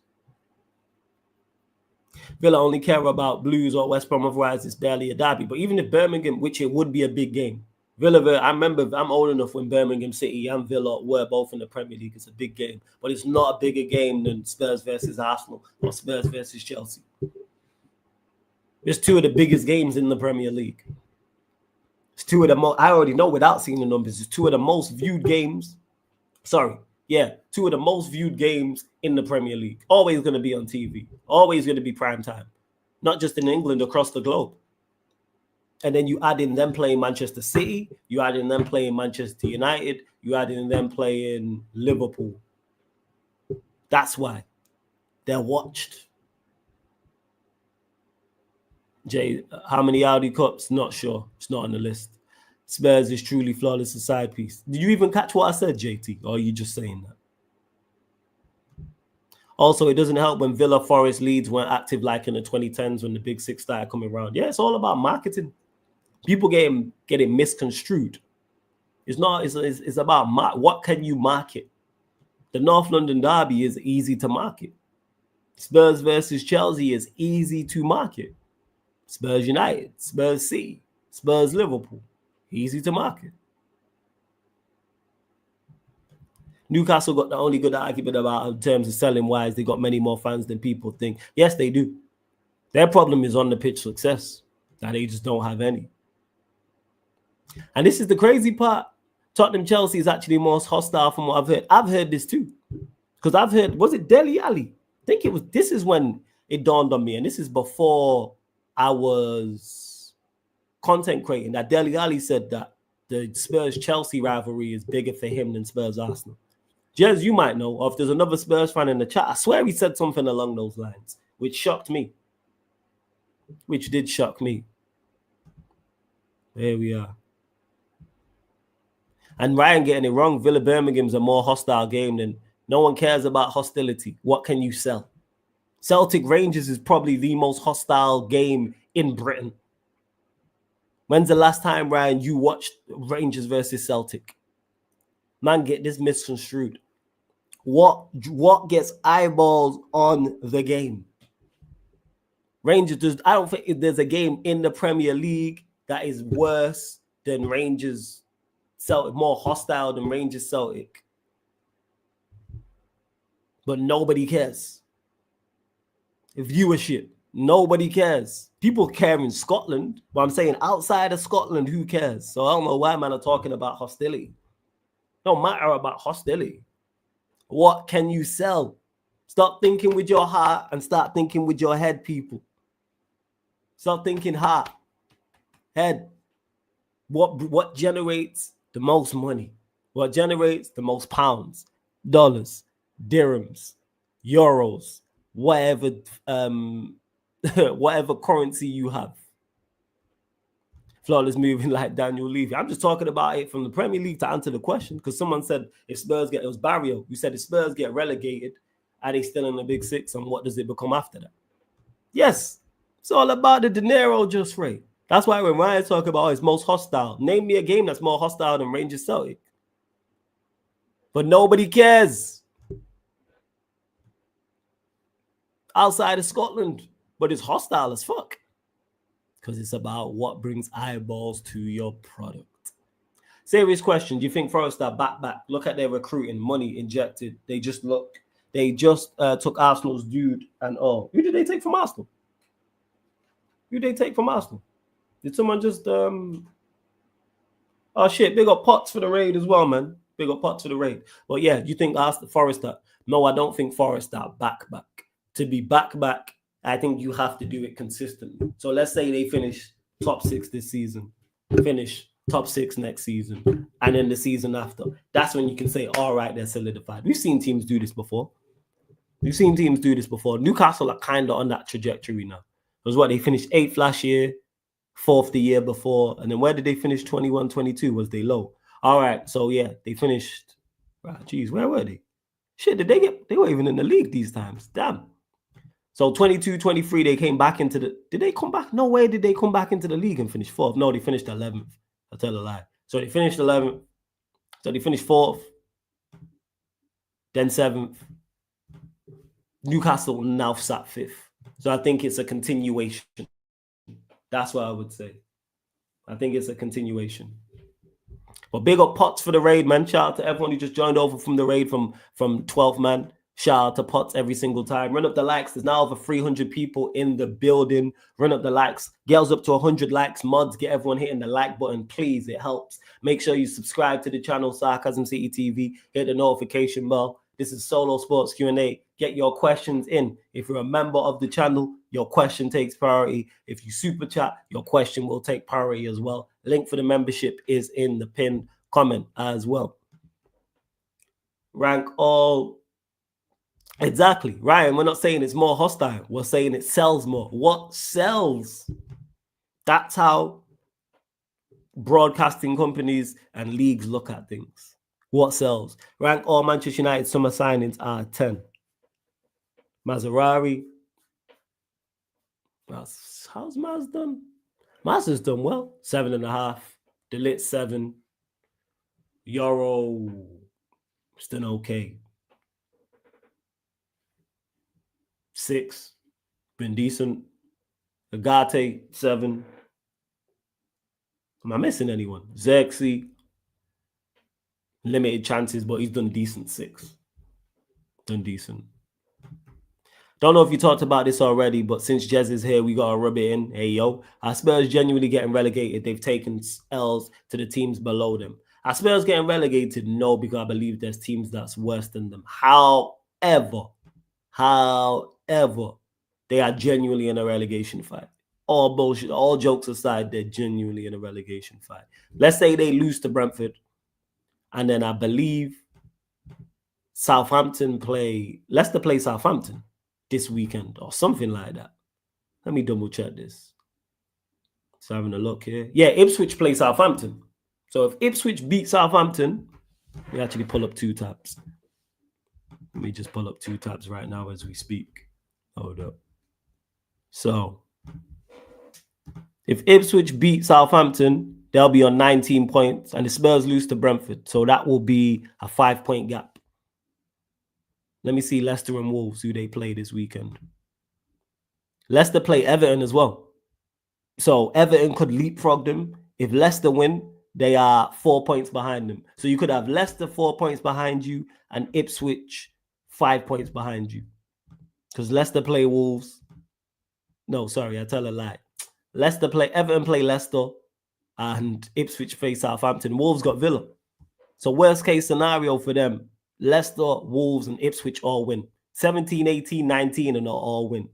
Villa only care about Blues or West Brom, otherwise it's barely a derby. But even if Birmingham, which it would be a big game, Villa, I remember I'm old enough when Birmingham City and Villa were both in the Premier League. It's a big game, but it's not a bigger game than Spurs versus Arsenal or Spurs versus Chelsea. It's 2 of the biggest games in the Premier League. It's 2 of the most, I already know without seeing the numbers, it's 2 of the most viewed games. Sorry, Yeah, two of the most viewed games in the Premier League. Always going to be on TV. Always going to be prime time. Not just in England, across the globe. And then you add in them playing Manchester City. You add in them playing Manchester United. You add in them playing Liverpool. That's why they're watched. Jay, how many Audi Cups? Not sure. It's not on the list. Spurs is truly flawless a side piece. Did you even catch what I said, JT? Or are you just saying that? Also, it doesn't help when Villa, Forest, Leeds weren't active like in the 2010s when the Big Six started coming around. Yeah, it's all about marketing. People getting misconstrued. It's not. It's about what can you market. The North London derby is easy to market. Spurs versus Chelsea is easy to market. Spurs United, Spurs City, Spurs Liverpool, easy to market. Newcastle got the only good argument about in terms of selling wise. They got many more fans than people think. Yes, they do. Their problem is on the pitch success. That they just don't have any. And this is the crazy part. Tottenham Chelsea is actually most hostile from what I've heard. I've heard this too. Because I've heard, was it Dele Alli? I think it was, this is when it dawned on me. And this is before I was content creating, that Dele Alli said that the Spurs-Chelsea rivalry is bigger for him than Spurs-Arsenal. Jez, you might know, or if there's another Spurs fan in the chat, I swear he said something along those lines, which shocked me. Which did shock me. There we are. And Ryan getting it wrong. Villa Birmingham's a more hostile game than no one cares about hostility. What can you sell? Celtic Rangers is probably the most hostile game in Britain. When's the last time, Ryan, you watched Rangers versus Celtic? Man, get this misconstrued. What gets eyeballs on the game? Rangers, I don't think there's a game in the Premier League that is worse than Rangers Celtic, more hostile than Rangers Celtic. But nobody cares. Viewership, nobody cares. People care in Scotland, but I'm saying outside of Scotland, who cares? So I don't know why man are talking about hostility. Don't matter about hostility. What can you sell? Stop thinking with your heart and start thinking with your head, people. Stop thinking heart, head. What generates the most money? What generates the most pounds, dollars, dirhams, euros, whatever whatever currency you have. Flawless moving like Daniel Levy. I'm just talking about it from the Premier League to answer the question, because someone said if Spurs it was Barrio who said if Spurs get relegated, are they still in the Big Six, and what does it become after that? Yes, it's all about the dinero, just right. That's why when Ryan talk about it's most hostile, name me a game that's more hostile than Rangers Celtic. But nobody cares outside of Scotland, but it's hostile as fuck. Because it's about what brings eyeballs to your product. Serious question. Do you think Forest are back? Look at their recruiting, money injected. They just took Arsenal's dude and all. Who did they take from Arsenal? Did someone just oh shit, big up Potts for the raid as well, man. Big up Potts for the raid. But yeah, you think Forest are? No, I don't think Forest are back. To be back, I think you have to do it consistently. So let's say they finish top 6 this season, finish top 6 next season, and then the season after. That's when you can say, all right, they're solidified. We've seen teams do this before. Newcastle are kind of on that trajectory now. Because what, they finished 8th last year, 4th the year before, and then where did they finish? 21-22 was they low. All right, so yeah, they finished. Right, geez, where were they? Shit, they were even in the league these times. Damn. So 22-23, they came back into the. Did they come back? No way did they come back into the league and finish 4th. No, they finished 11th. I'll tell a lie. So they finished 11th. So they finished 4th. Then 7th. Newcastle now sat 5th. So I think it's a continuation. That's what I would say. I think it's a continuation. But big up Potts for the raid, man. Shout out to everyone who just joined over from the raid from 12th man. Shout out to Potts every single time. Run up the likes. There's now over 300 people in the building. Run up the likes. Girls up to 100 likes. Mods, get everyone hitting the like button, please. It helps. Make sure you subscribe to the channel, Sarcasm City TV. Hit the notification bell. This is Solo Sports Q&A. Get your questions in. If you're a member of the channel, your question takes priority. If you super chat, your question will take priority as well. Link for the membership is in the pinned comment as well. Rank all. Exactly. Ryan, we're not saying it's more hostile. We're saying it sells more. What sells? That's how broadcasting companies and leagues look at things. What sells? Rank all Manchester United summer signings are 10. Maserati. How's Maz done? Maz has done well. 7.5. Delit 7. Euro. Still okay. 6. Been decent. Agate 7. Am I missing anyone? Xerxes. Limited chances, but he's done decent. 6. Done decent. Don't know if you talked about this already, but since Jez is here, we got to rub it in. Hey, yo. Are Spurs genuinely getting relegated? They've taken L's to the teams below them. Are Spurs getting relegated? No, because I believe there's teams that's worse than them. However, they are genuinely in a relegation fight. All bullshit, all jokes aside, they're genuinely in a relegation fight. Let's say they lose to Brentford, and then I believe Leicester play Southampton this weekend or something like that. Let me double check this. So having a look here. Yeah, Ipswich play Southampton. So if Ipswich beat Southampton, we actually pull up 2 tabs. Let me just pull up 2 tabs right now as we speak. Hold up. So if Ipswich beat Southampton, they'll be on 19 points, and the Spurs lose to Brentford. So that will be a 5-point gap. Let me see Leicester and Wolves, who they play this weekend. Leicester play Everton as well. So Everton could leapfrog them. If Leicester win, they are 4 points behind them. So you could have Leicester 4 points behind you and Ipswich 5 points behind you. Because Leicester play Wolves. No, sorry, I tell a lie. Everton play Leicester and Ipswich face Southampton. Wolves got Villa. So worst case scenario for them, Leicester, Wolves, and Ipswich all win. 17, 18, 19, and all win.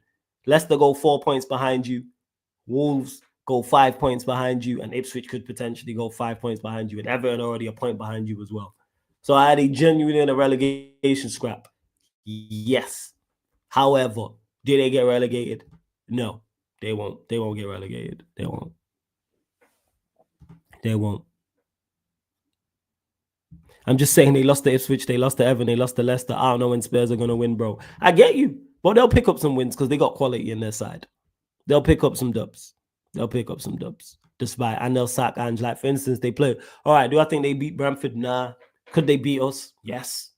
Leicester go 4 points behind you. Wolves go 5 points behind you, and Ipswich could potentially go 5 points behind you, and Everton already a point behind you as well. So are they genuinely in a relegation scrap? Yes. However, did they get relegated? No, they won't. They won't get relegated. They won't. They won't. I'm just saying they lost to Ipswich, they lost to Everton, they lost to Leicester. I don't know when Spurs are going to win, bro. I get you, but they'll pick up some wins because they got quality in their side. They'll pick up some dubs. Despite, and they'll sack Ange. Like, for instance, they play. All right, do I think they beat Brentford? Nah. Could they beat us? Yes.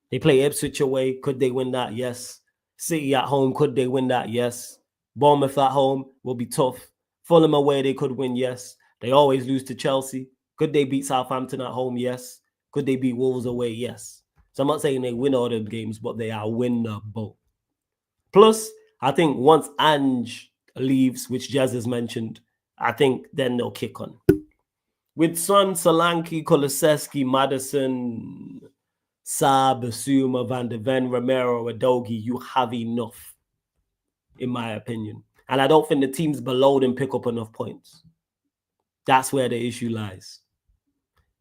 They play Ipswich away. Could they win that? Yes. City at home. Could they win that? Yes. Bournemouth at home will be tough. Fulham away, they could win. Yes. They always lose to Chelsea. Could they beat Southampton at home? Yes. Could they beat Wolves away? Yes. So I'm not saying they win all the games, but they are winnable. Plus, I think once Ange leaves, which Jazz has mentioned, I think then they'll kick on. With Son, Solanke, Kulusevski, Maddison, Saab, Basuma, Van de Ven, Romero, Adogi, you have enough, in my opinion. And I don't think the teams below them pick up enough points. That's where the issue lies.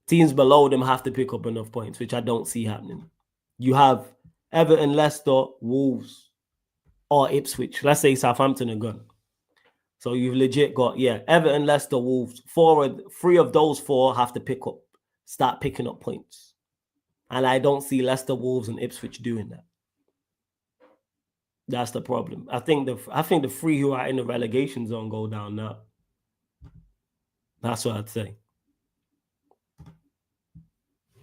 Teams below them have to pick up enough points, which I don't see happening. You have Everton, Leicester, Wolves, or Ipswich. Let's say Southampton are gone. So you've legit got, Everton, Leicester, Wolves. 3 of those 4 have to start picking up points. And I don't see Leicester, Wolves, and Ipswich doing that. That's the problem. I think the 3 who are in the relegation zone go down now. That's what I'd say.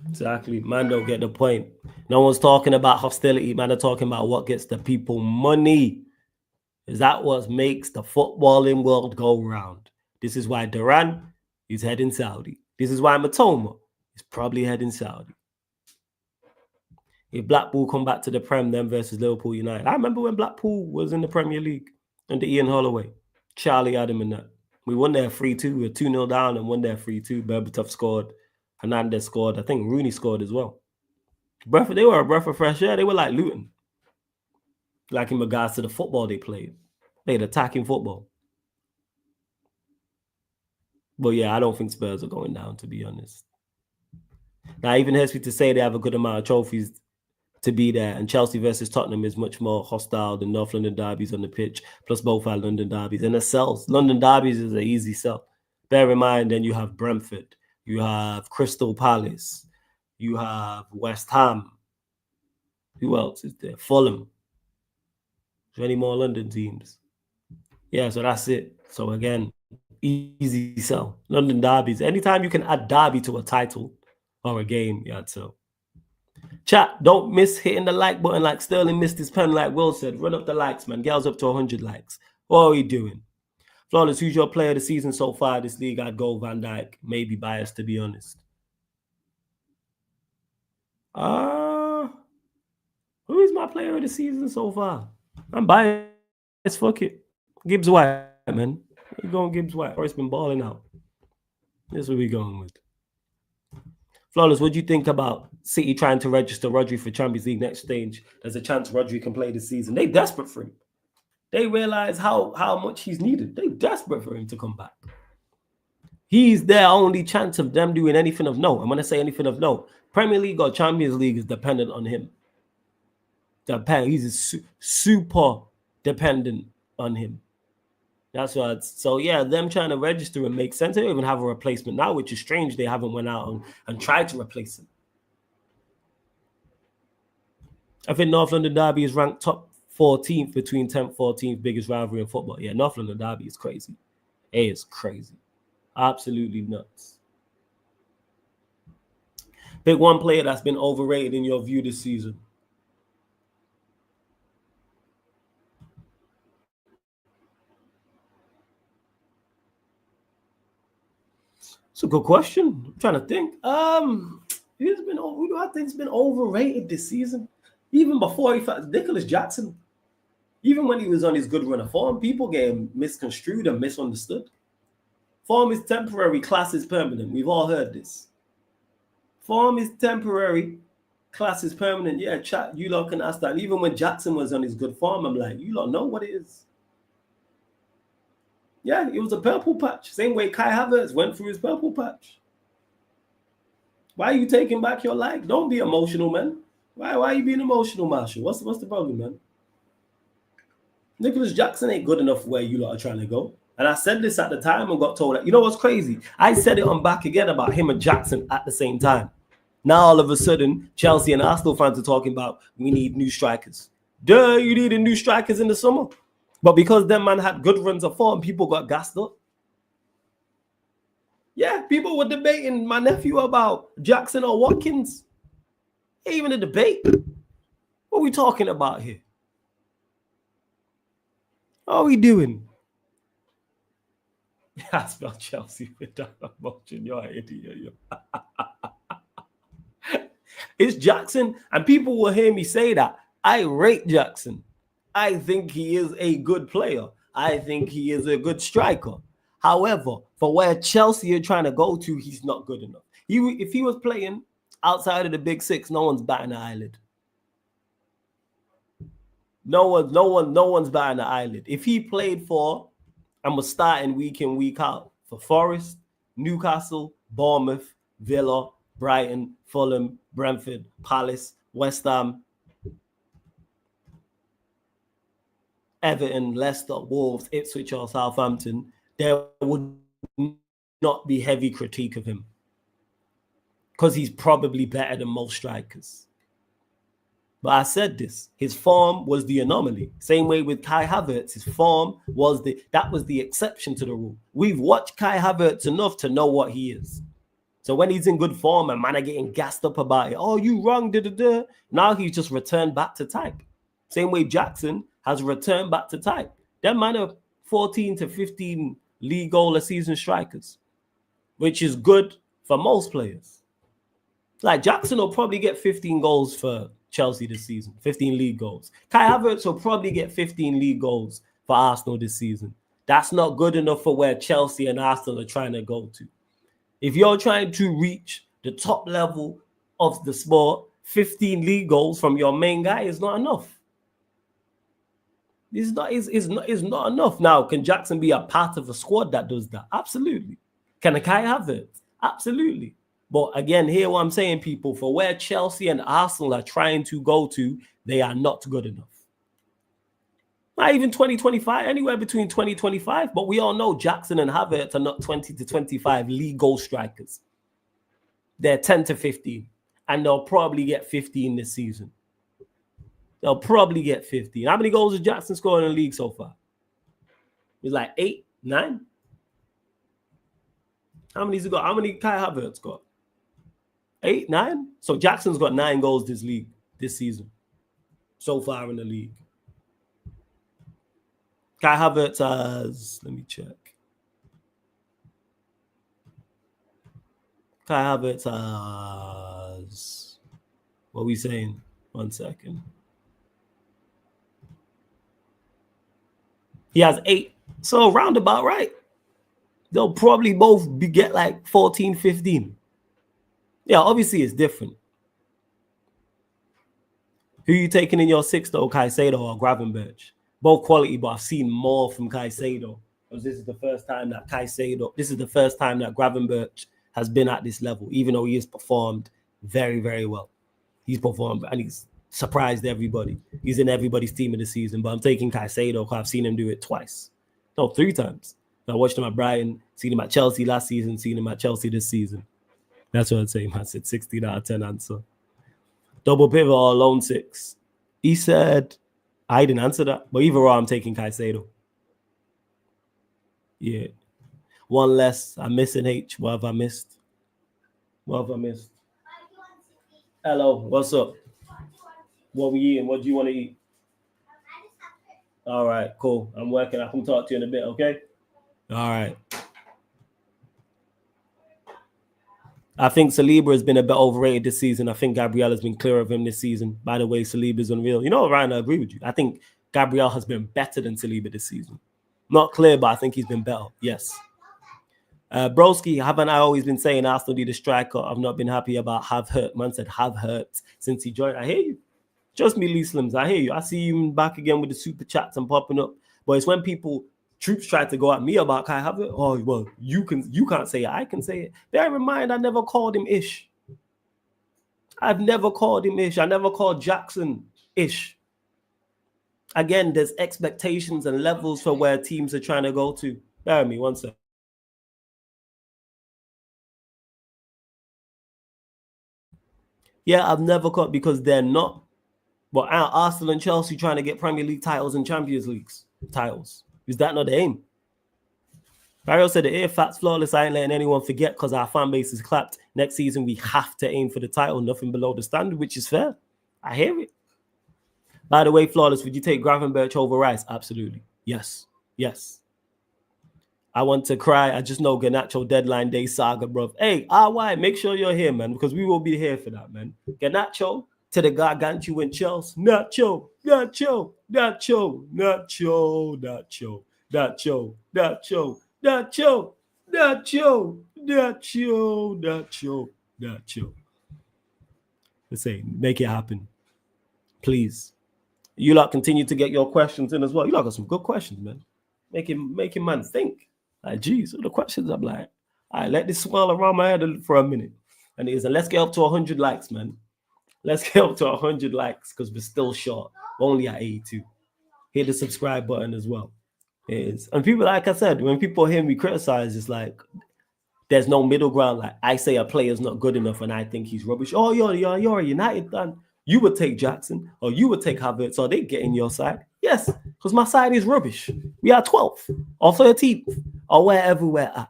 Exactly. Man don't get the point. No one's talking about hostility. Man, they're talking about what gets the people money. Is that what makes the footballing world go round? This is why Duran is heading Saudi. This is why Matoma is probably heading Saudi. If Blackpool come back to the Prem, then versus Liverpool United. I remember when Blackpool was in the Premier League under Ian Holloway, Charlie Adam and that. We won there 3-2. We were 2-0 down and won there 3-2. Berbatov scored. Hernandez scored. I think Rooney scored as well. They were a breath of fresh air. They were like Luton. Like in regards to the football they played. They had attacking football. But yeah, I don't think Spurs are going down, to be honest. Now, even hurts me to say they have a good amount of trophies to be there, and Chelsea versus Tottenham is much more hostile than North London derbies on the pitch, plus both are London derbies, and it sells. London derbies is an easy sell. Bear in mind, then you have Brentford, you have Crystal Palace, you have West Ham. Who else is there? Fulham. Is there any more London teams? Yeah, so that's it. So again, easy sell. London derbies. Anytime you can add derby to a title or a game, yeah, so. Chat, don't miss hitting the like button like Sterling missed his pen, like Will said. Run up the likes, man. Girls up to 100 likes. What are we doing? Flawless, who's your player of the season so far this league? I'd go Van Dijk. Maybe biased, to be honest. Who is my player of the season so far? I'm biased. Fuck it. Gibbs White, man. We're going Gibbs White. Or it's been balling out. That's what we're going with. Flawless, what do you think about City trying to register Rodri for Champions League next stage? There's a chance Rodri can play this season. They desperate for him. They realize how much he's needed. They desperate for him to come back. He's their only chance of them doing anything of note. And when I say anything of note, Premier League or Champions League is dependent on him. He's super dependent on him. That's what. So yeah, them trying to register him makes sense. They don't even have a replacement now, which is strange. They haven't went out and tried to replace him. I think North London derby is ranked top 14th between 10th, 14th biggest rivalry in football. Yeah, North London derby is crazy. It is crazy, absolutely nuts. Pick one player that's been overrated in your view this season. It's a good question. I'm trying to think. Who do I think's been overrated this season? Even before Nicholas Jackson. Even when he was on his good run of form, people get him misconstrued and misunderstood. Form is temporary, class is permanent. We've all heard this. Form is temporary, class is permanent. Yeah, chat, you lot can ask that. Even when Jackson was on his good form, I'm like, you lot know what it is. Yeah, it was a purple patch. Same way Kai Havertz went through his purple patch. Why are you taking back your like? Don't be emotional, man. Why are you being emotional, Marshall? What's the problem, man? Nicholas Jackson ain't good enough where you lot are trying to go. And I said this at the time and got told that, you know what's crazy? I said it on Back Again about him and Jackson at the same time. Now, all of a sudden, Chelsea and Arsenal fans are talking about we need new strikers. Duh, you needed new strikers in the summer. But because them man had good runs of form, people got gassed up. Yeah, people were debating my nephew about Jackson or Watkins. Ain't even a debate. What are we talking about here? What are we doing? I spelled Chelsea with that emotion. You're an idiot. It's Jackson, and people will hear me say that. I rate Jackson. I think he is a good player. I think he is a good striker. However, for where Chelsea are trying to go to, he's not good enough. If he was playing outside of the big six, no one's batting an eyelid. No one's batting an eyelid. If he played for and was starting week in, week out for Forest, Newcastle, Bournemouth, Villa, Brighton, Fulham, Brentford, Palace, West Ham, Everton, Leicester, Wolves, Ipswich or Southampton, there would not be heavy critique of him because he's probably better than most strikers. But I said this, his form was the anomaly. Same way with Kai Havertz, his form was the exception to the rule. We've watched Kai Havertz enough to know what he is. So when he's in good form and man are getting gassed up about it, oh, you wrong, da-da-da. Now he's just returned back to type. Same way Jackson has returned back to type. Them man are 14 to 15 league goal a season strikers, which is good for most players. Like Jackson will probably get 15 goals for Chelsea this season. 15 league goals. Kai Havertz will probably get 15 league goals for Arsenal this season. That's not good enough for where Chelsea and Arsenal are trying to go to. If you're trying to reach the top level of the sport, 15 league goals from your main guy is not enough. It's not enough. Now, can Jackson be a part of a squad that does that? Absolutely. Can Kai Havertz? Absolutely. But again, hear what I'm saying, people. For where Chelsea and Arsenal are trying to go to, they are not good enough. Not even 2025, anywhere between 2025. But we all know Jackson and Havertz are not 20 to 25 league goal strikers. They're 10 to 15. And they'll probably get 15 this season. They'll probably get 15. How many goals has Jackson scored in the league so far? It's like 8, 9. How many has he got? How many Kai Havertz got? 8, 9? So Jackson's got 9 goals this season. So far in the league. Kai Havertz has, let me check. Kai Havertz has, what are we saying? 1 second. He has 8. So roundabout right. They'll probably both get like 14, 15. Yeah, obviously it's different. Who are you taking in your 6 though, Caicedo or Gravenberch? Both quality, but I've seen more from Caicedo. Because this is the first time that Gravenberch has been at this level, even though he has performed very, very well. He's performed and he's surprised everybody. He's in everybody's team of the season, but I'm taking Caicedo because I've seen him do it 3 times. I watched him at Brighton, seen him at Chelsea last season, seen him at Chelsea this season. That's what I'd say, man. I said 16 out of 10 answer. Double pivot or lone 6? He said, I didn't answer that, but either or, I'm taking Caicedo. Yeah. 1 less. I'm missing H. What have I missed? Hello, what's up? What we eating? What do you want to eat? All right, cool. I'm working. I can talk to you in a bit, okay? All right. I think Saliba has been a bit overrated this season. I think Gabriel has been clear of him this season. By the way, Saliba's unreal. You know, Ryan, I agree with you. I think Gabriel has been better than Saliba this season. Not clear, but I think he's been better. Yes. Broski, haven't I always been saying Arsenal need a striker? I've not been happy about have hurt. Man said have hurt since he joined. I hear you. Just me, Lee Slims. I hear you. I see you back again with the super chats and popping up. But it's when troops try to go at me about Kai Havertz. Oh, well, you can't say it. I can say it. Bear in mind, I never called him Ish. I've never called him Ish. I never called Jackson Ish. Again, there's expectations and levels for where teams are trying to go to. Bear with me 1 second. Yeah, I've never called because they're not. But Arsenal and Chelsea trying to get Premier League titles and Champions League titles. Is that not the aim? Barrio said the air facts flawless. I ain't letting anyone forget because our fan base is clapped. Next season, we have to aim for the title, nothing below the standard, which is fair. I hear it. By the way, flawless, would you take Gravenberch over Rice? Absolutely. Yes. I want to cry. I just know Garnacho deadline day saga, bro. Hey, RY, make sure you're here, man, because we will be here for that, man. Garnacho to the gargantuan Chelsea. Nacho. Let's say, make it happen. Please. You lot continue to get your questions in as well. You lot got some good questions, man. Making man think. Like, geez, what the questions? I'm like, all right, let this swirl around my head for a minute. And it is, let's get up to 100 likes, man. Let's get up to 100 likes because we're still short. We're only at 82. Hit the subscribe button as well. It is. And people, like I said, when people hear me criticize, it's like there's no middle ground. Like I say a player's not good enough and I think he's rubbish. Oh, you're a United fan. You would take Jackson or you would take Havertz. So they get in your side. Yes, because my side is rubbish. We are 12th or 13th or wherever we're at.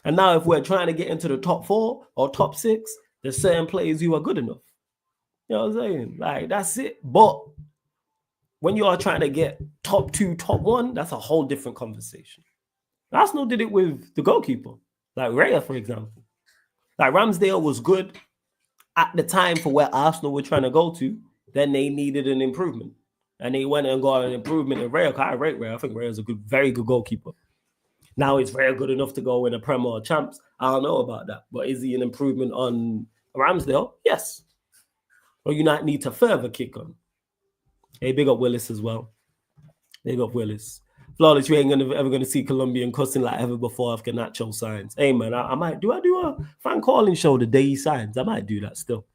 And now if we're trying to get into the top 4 or top 6, there's certain players who are good enough. You know what I'm saying? Like, that's it. But when you are trying to get top 2, top 1, that's a whole different conversation. Arsenal did it with the goalkeeper. Like Raya, for example. Like Ramsdale was good. at the time for where Arsenal were trying to go to, then they needed an improvement. And they went and got an improvement in Real. I rate Real. I think Real's a very good goalkeeper. Now it's very good enough to go in a Premier or Champs. I don't know about that. But is he an improvement on Ramsdale? Yes. Or you might need to further kick on. Hey, big up Willis as well. Big up Willis. Flawless, you ain't ever gonna see Colombian cussing like ever before after Nacho signs. Hey man, I might do a fan calling show the day he signs. I might do that still.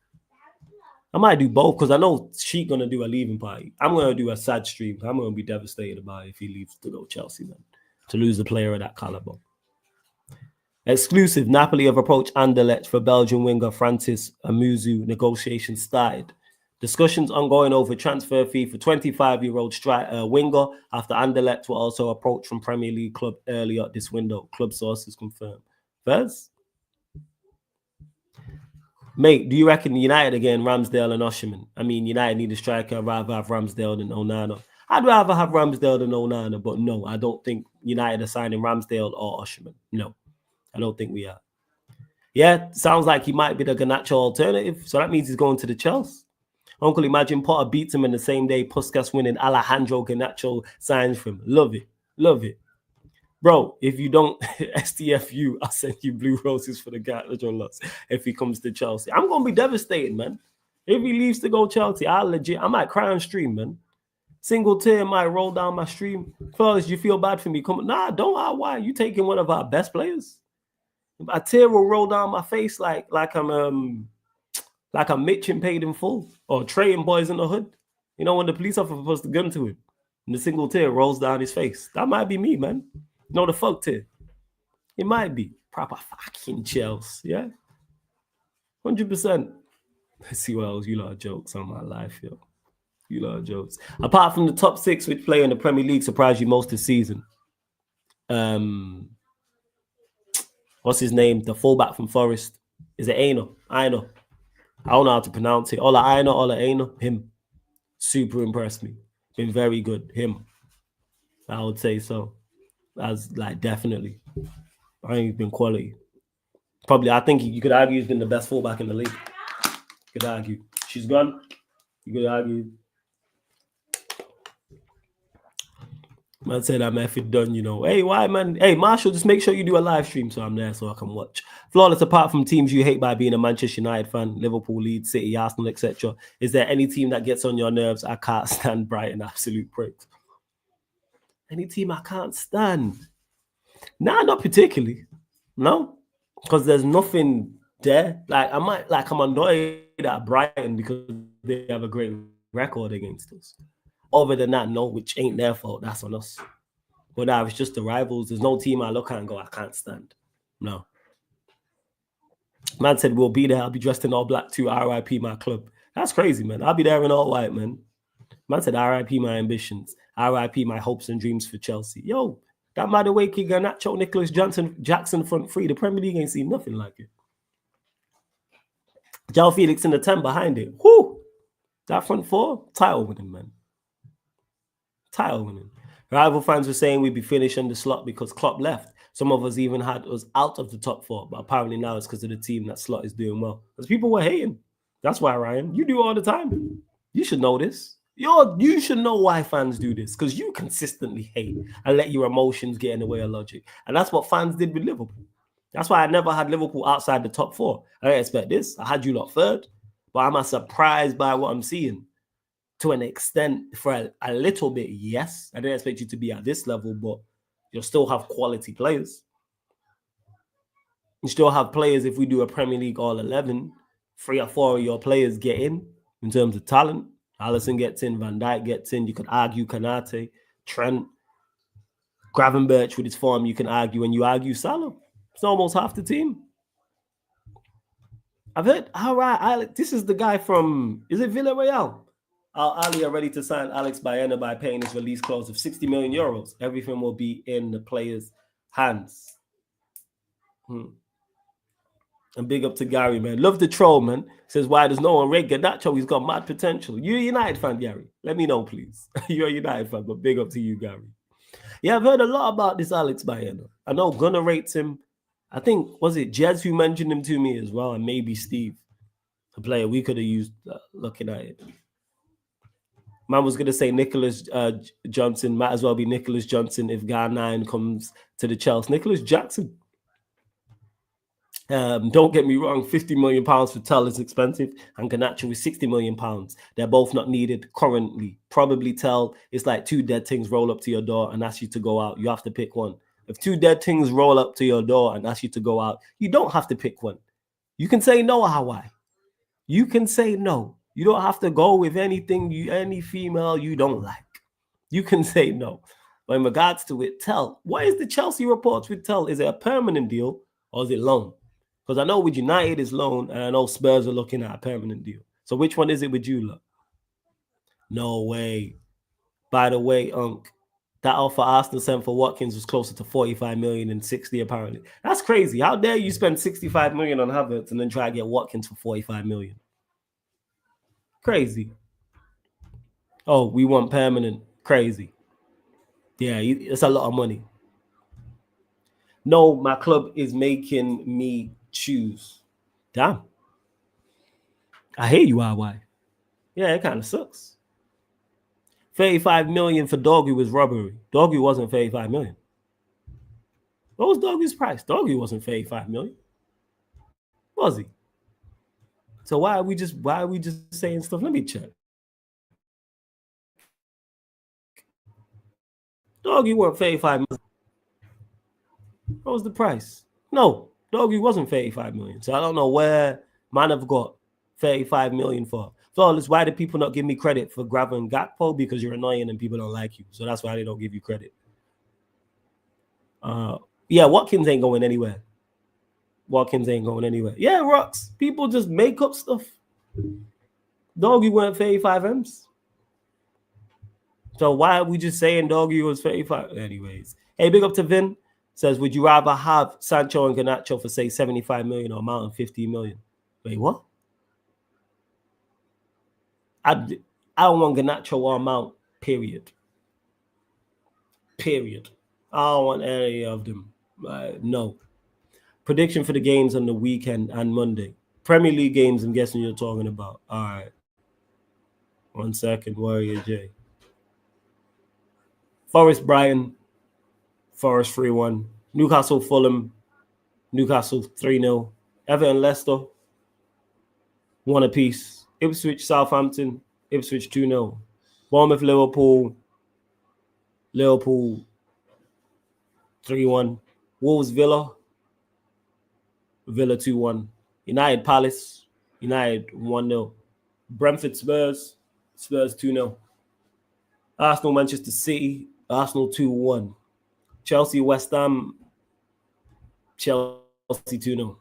I might do both because I know Sheik gonna do a leaving party. I'm gonna do a sad stream. I'm gonna be devastated about it if he leaves to go Chelsea, man. To lose a player of that caliber. Exclusive, Napoli have approached Anderlecht for Belgian winger Francis Amuzu. Negotiations started. Discussions ongoing over transfer fee for 25-year-old winger after Anderlecht were also approached from Premier League club earlier this window. Club sources confirmed. Fez? Mate, do you reckon United again, Ramsdale and Osimhen? I mean, United need a striker. I'd rather have Ramsdale than Onana. I'd rather have Ramsdale than Onana, but no, I don't think United are signing Ramsdale or Osimhen. No, I don't think we are. Yeah, sounds like he might be the Garnacho alternative, so that means he's going to the Chelsea. Uncle, imagine Potter beats him in the same day Puskas winning Alejandro Garnacho signs for him. Love it. Love it. Bro, if you don't STFU, I'll send you blue roses for the Garnacho loss if he comes to Chelsea. I'm going to be devastated, man. If he leaves to go Chelsea, I might cry on stream, man. Single tear might roll down my stream. Fellas, you feel bad for me? Nah, don't. Why? You taking one of our best players? A tear will roll down my face like I'm Mitch and paid in full or Trey and Boys in the Hood. You know, when the police officer puts the gun to him and the single tear rolls down his face. That might be me, man. No, the fuck tear. It might be. Proper fucking Chelsea, yeah? 100%. Let's see what else. You lot of jokes on my life, yo. You lot of jokes. Apart from the top 6 which play in the Premier League surprised you most this season. What's his name? The fullback from Forest. Is it Aino? I don't know how to pronounce it. Ola Aino, him. Super impressed me. Been very good. Him. I would say so. As like definitely. I think he's been quality. Probably, I think you could argue he's been the best fullback in the league. You could argue. She's gone. You could argue. Man said I'm effing done, you know. Hey, why, man? Hey, Marshall, just make sure you do a live stream so I'm there so I can watch. Flawless, apart from teams you hate by being a Manchester United fan, Liverpool, Leeds, City, Arsenal, etc., is there any team that gets on your nerves? I can't stand Brighton, absolute pricks. Any team I can't stand? Nah, not particularly. No, because there's nothing there. I'm annoyed at Brighton because they have a great record against us. Other than that, no, which ain't their fault. That's on us. But now it's just the rivals. There's no team I look at and go, I can't stand. No. Man said, we'll be there. I'll be dressed in all black too. RIP my club. That's crazy, man. I'll be there in all white, man. Man said, RIP my ambitions. RIP my hopes and dreams for Chelsea. Yo, that Madueke, Garnacho, Nicholas Jackson front three. The Premier League ain't seen nothing like it. João Felix in the 10 behind it. Whoo! That front four, title winning, man. Title winning. Rival fans were saying we'd be finished on the slot because Klopp left. Some of us even had us out of the top 4, but apparently now it's because of the team that slot is doing well. Because people were hating. That's why, Ryan, you do all the time. You should know this. You should know why fans do this, because you consistently hate and let your emotions get in the way of logic. And that's what fans did with Liverpool. That's why I never had Liverpool outside the top 4. I didn't expect this. I had you lot third, but I'm surprised by what I'm seeing. To an extent, for a little bit, yes. I didn't expect you to be at this level, but you'll still have quality players. You still have players, if we do a Premier League All-11, 3 or 4 of your players get in terms of talent. Alisson gets in, Van Dijk gets in. You could argue Kanate, Trent, Gravenberch with his form, you can argue, and you argue Salah. It's almost half the team. I've heard, all right, this is the guy from, is it Villarreal? Ali are ready to sign Alex Baena by paying his release clause of 60 million euros. Everything will be in the player's hands. And big up to Gary, man. Love the troll, man. Says, why does no one rate Garnacho? He's got mad potential. You're a United fan, Gary. Let me know, please. You're a United fan, but big up to you, Gary. Yeah, I've heard a lot about this Alex Baena. I know Gunnar rates him. I think, was it Jez who mentioned him to me as well, and maybe Steve. A player we could have used looking at it. Man was going to say Nicholas Johnson. Might as well be Nicholas Johnson if Garnine comes to the Chelsea. Nicholas Jackson. Don't get me wrong, £50 million for Tell is expensive, and Garnacho is £60 million. They're both not needed currently. Probably Tell it's like two dead things roll up to your door and ask you to go out. You have to pick one. If two dead things roll up to your door and ask you to go out, you don't have to pick one. You can say no, Hawaii. You can say no. You don't have to go with any female you don't like. You can say no. But in regards to it, Tell, what is the Chelsea reports with Tell? Is it a permanent deal or is it loan? Because I know with United it's loan, and I know Spurs are looking at a permanent deal. So which one is it with you, look? No way. By the way, that offer Arsenal sent for Watkins was closer to 45 million and 60 apparently. That's crazy. How dare you spend 65 million on Havertz and then try to get Watkins for 45 million? Crazy. Oh, we want permanent. Crazy. Yeah, it's a lot of money. No, my club is making me choose. Damn. I hear you, why? Yeah, it kind of sucks. 35 million for Doggy was robbery. Doggy wasn't 35 million. What was Doggy's price? Doggy wasn't 35 million. Was he? So why are we just saying stuff? Let me check. Doggy weren't 35 million. What was the price? No, Doggy wasn't 35 million. So I don't know where man have got 35 million for. So that's why do people not give me credit for grabbing Gakpo? Because you're annoying and people don't like you. So that's why they don't give you credit. Yeah, Watkins ain't going anywhere. Yeah, Rocks. People just make up stuff. Doggy weren't 35 M's. So why are we just saying Doggy was 35? Anyways. Hey, big up to Vin. Says, would you rather have Sancho and Garnacho for, say, 75 million or Mount and 15 million? Wait, what? I don't want Garnacho or Mount, period. I don't want any of them. No. Prediction for the games on the weekend and Monday. Premier League games, I'm guessing you're talking about. All right. 1 second, Warrior J. Forest Brighton. Forest 3-1. Newcastle Fulham. Newcastle 3-0. Everton Leicester. 1 apiece. Ipswich Southampton. Ipswich 2-0. Bournemouth Liverpool. Liverpool 3-1. Wolves Villa. Villa 2-1. United Palace. United 1-0. Brentford Spurs. Spurs 2-0. Arsenal Manchester City. Arsenal 2-1. Chelsea West Ham. Chelsea 2-0.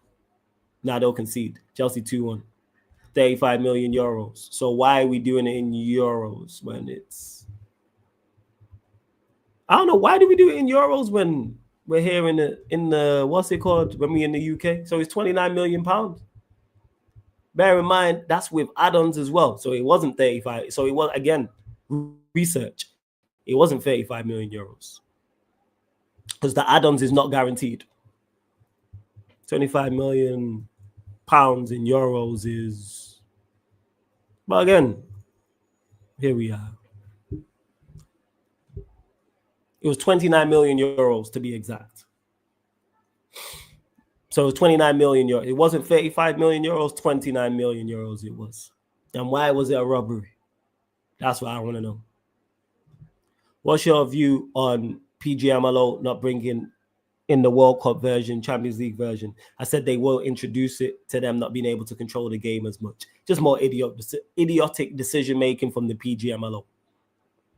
Nah, they'll concede. Chelsea 2-1. 35 million euros. So why are we doing it in euros when it's... I don't know. Why do we do it in euros when we're here in the what's it called when we're in the UK? So it's 29 million pounds. Bear in mind, that's with add-ons as well. So it wasn't 35. So it was, again, research. It wasn't 35 million euros. Because the add-ons is not guaranteed. 25 million pounds in euros is... But again, here we are. It was 29 million euros to be exact. So it was 29 million euros. It wasn't 35 million euros, 29 million euros it was. And why was it a robbery? That's what I want to know. What's your view on PGMLO not bringing in the World Cup version, Champions League version? I said they will introduce it to them not being able to control the game as much. Just more idiotic decision-making from the PGMLO.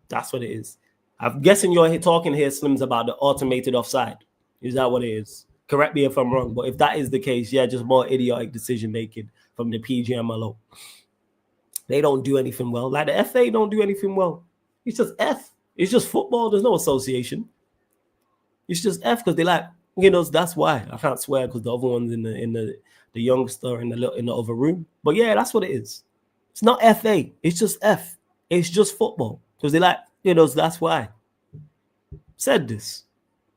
That's what it is. I'm guessing you're talking here, Slims, about the automated offside. Is that what it is? Correct me if I'm wrong, but if that is the case, yeah, just more idiotic decision-making from the PGMLO. They don't do anything well. Like the FA don't do anything well. It's just F. It's just football. There's no association. It's just F because they like, that's why. I can't swear because the other one's in the youngster in the other room. But yeah, that's what it is. It's not FA. It's just F. It's just football. Because they like, that's why. Said this.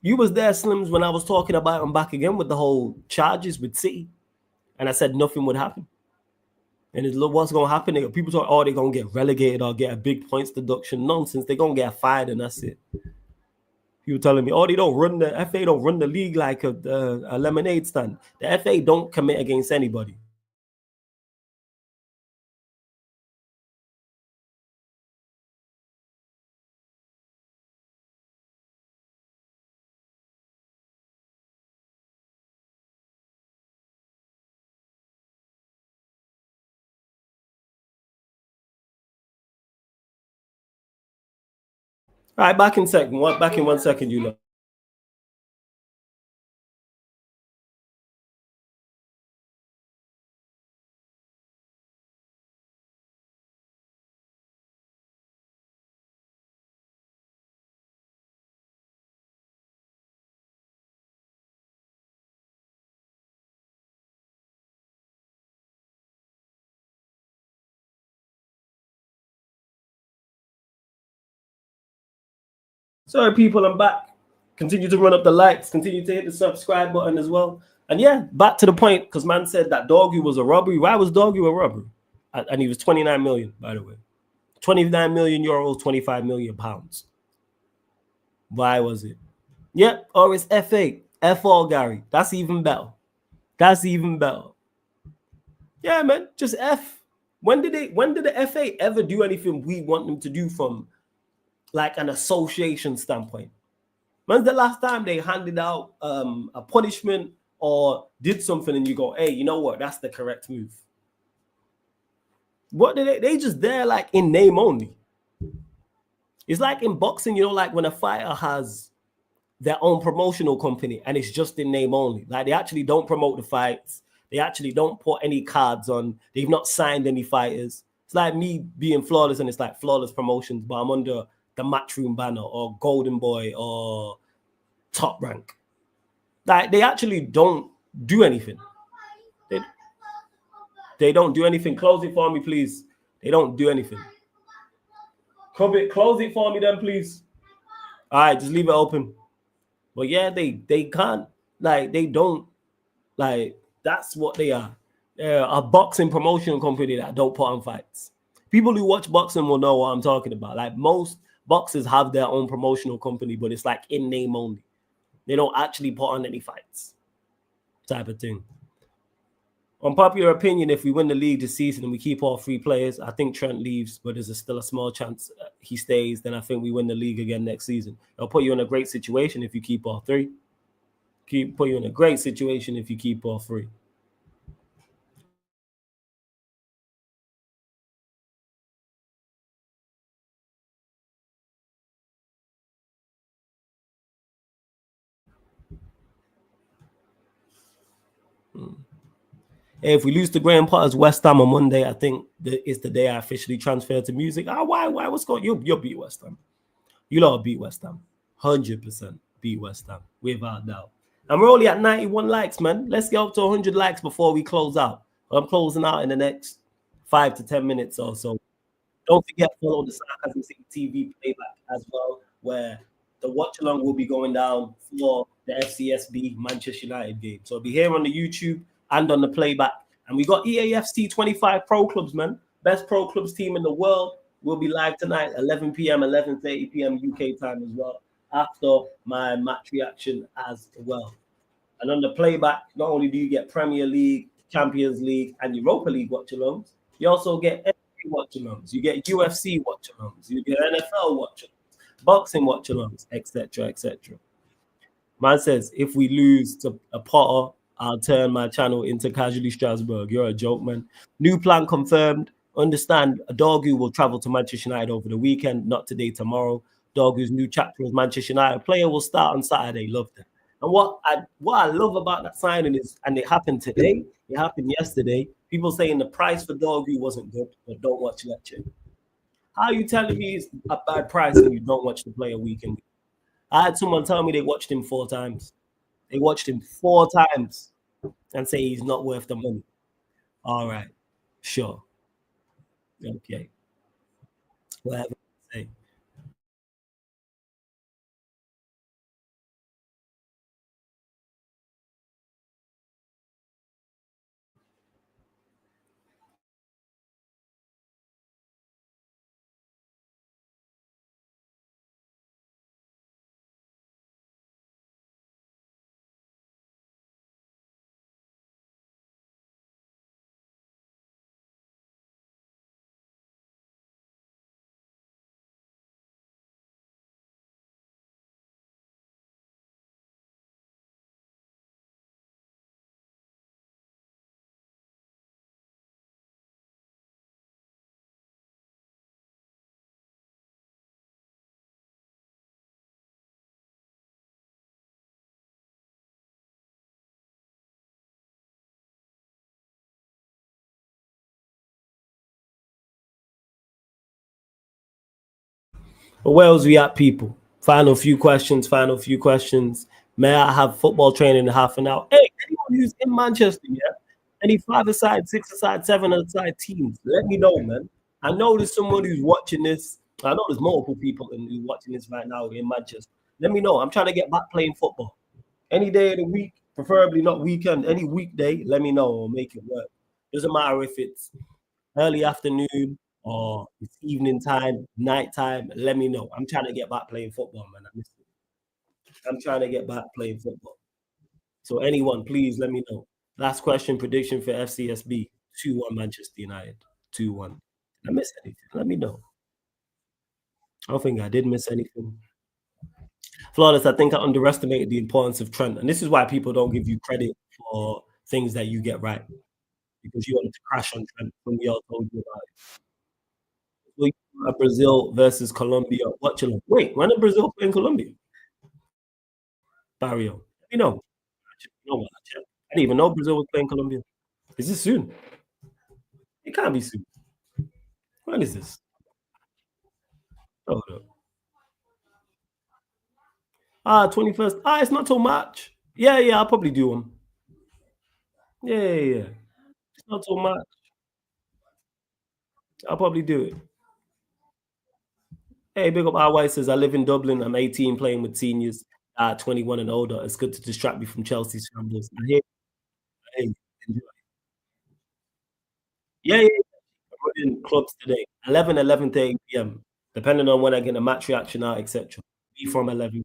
You was there, Slims, when I was talking about them back again with the whole charges with City. And I said nothing would happen. And it's, look, what's going to happen? People talk, oh, they're going to get relegated or get a big points deduction. Nonsense. They're going to get fired and that's it. People telling me, oh, they don't run the FA, don't run the league like a lemonade stand. The FA don't commit against anybody. All right, back in second. Back in 1 second, you know. Sorry, people, I'm back. Continue to run up the likes. Continue to hit the subscribe button as well. And yeah, back to the point, because man said that Doggy was a robbery. Why was Doggy a robbery? And he was 29 million, by the way. 29 million euros, 25 million pounds. Why was it? Yep, or it's FA. F all Gary. That's even better. That's even better. Yeah, man. Just F. When did the FA ever do anything we want them to do from like an association standpoint? When's the last time they handed out a punishment or did something and you go, hey, you know what? That's the correct move. What did they just there like in name only? It's like in boxing, you know, like when a fighter has their own promotional company and it's just in name only. Like they actually don't promote the fights. They actually don't put any cards on. They've not signed any fighters. It's like me being flawless and it's like flawless promotions, but I'm under the matchroom banner or Golden Boy or Top Rank. Like they actually don't do anything. They, they don't do anything. Close it for me, please. They don't do anything. Close it for me then, please. All right, just leave it open. But yeah, they can't. Like they don't. Like that's what they are. They're a boxing promotion company that don't put on fights. People who watch boxing will know what I'm talking about. Like most boxers have their own promotional company, but it's like in name only. They don't actually put on any fights, type of thing. Unpopular opinion: if we win the league this season and we keep all three players, I think Trent leaves, but there's still a small chance he stays. Then I think we win the league again next season. It'll put you in a great situation if you keep all three. Put you in a great situation if you keep all three. If we lose to Graham Potter's West Ham on Monday, I think it's the day I officially transfer to music. Why? What's going? You'll beat West Ham. You'll all beat West Ham. 100% beat West Ham without doubt. And we're only at 91 likes, man. Let's get up to 100 likes before we close out. I'm closing out in the next 5 to 10 minutes or so. Don't forget to follow the Sarcasm City TV playback as well, where the watch along will be going down for the FCSB Manchester United game. So it'll be here on the YouTube and on the playback. And we got EAFC 25 Pro Clubs, man. Best Pro Clubs team in the world will be live tonight, 11 p.m., 11:30 p.m. UK time as well, after my match reaction as well. And on the playback, not only do you get Premier League, Champions League, and Europa League watch-alongs, you also get NBA watch-alongs, you get UFC watch-alongs, you get NFL watch-alongs, boxing watch-alongs, etc., etc. Man says, if we lose to a Potter, I'll turn my channel into Casually Strasbourg. You're a joke, man. New plan confirmed. Understand, a Dorgu will travel to Manchester United over the weekend, not today, tomorrow. Dorgu's new chapter as Manchester United player will start on Saturday. Love that. And what I love about that signing is, and it happened today, it happened yesterday. People saying the price for Dorgu wasn't good, but don't watch Lecture. How are you telling me it's a bad price and you don't watch the player weekend? I had someone tell me they watched him 4 times. They watched him 4 times and say he's not worth the money. All right, sure, okay, whatever. Say. But where else we at, people? Final few questions. Final few questions. May I have football training in half an hour? Hey, anyone who's in Manchester, yeah, any five-a-side, six-a-side, seven-a-side teams, let me know, man. I know there's someone who's watching this. I know there's multiple people who's watching this right now in Manchester. Let me know. I'm trying to get back playing football. Any day of the week, preferably not weekend, any weekday, let me know. We'll make it work. Doesn't matter if it's early afternoon or it's evening time, night time. Let me know. I'm trying to get back playing football, man. I'm trying to get back playing football. So anyone, please let me know. Last question prediction for FCSB: 2-1 Manchester United. 2-1. Did I miss anything? Let me know. I don't think I did miss anything. Flawless, I think I underestimated the importance of Trent. And this is why people don't give you credit for things that you get right. Because you wanted to crash on Trent when we all told you about it. So Brazil versus Colombia. Watch it. Wait, when did Brazil play in Colombia? Barrio. You know. You know what? I didn't even know Brazil was playing Colombia. Is this soon? It can't be soon. When is this? Hold up. 21st. It's not till March. Yeah, I'll probably do them. Yeah. It's not till March. I'll probably do it. Hey, big up RY says I live in Dublin. I'm 18 playing with seniors, 21 and older. It's good to distract me from Chelsea's scrambles. Hey, enjoy. Yeah. I'm running clubs today. 11:30 p.m. Depending on when I get a match reaction out, etc. Be from 11.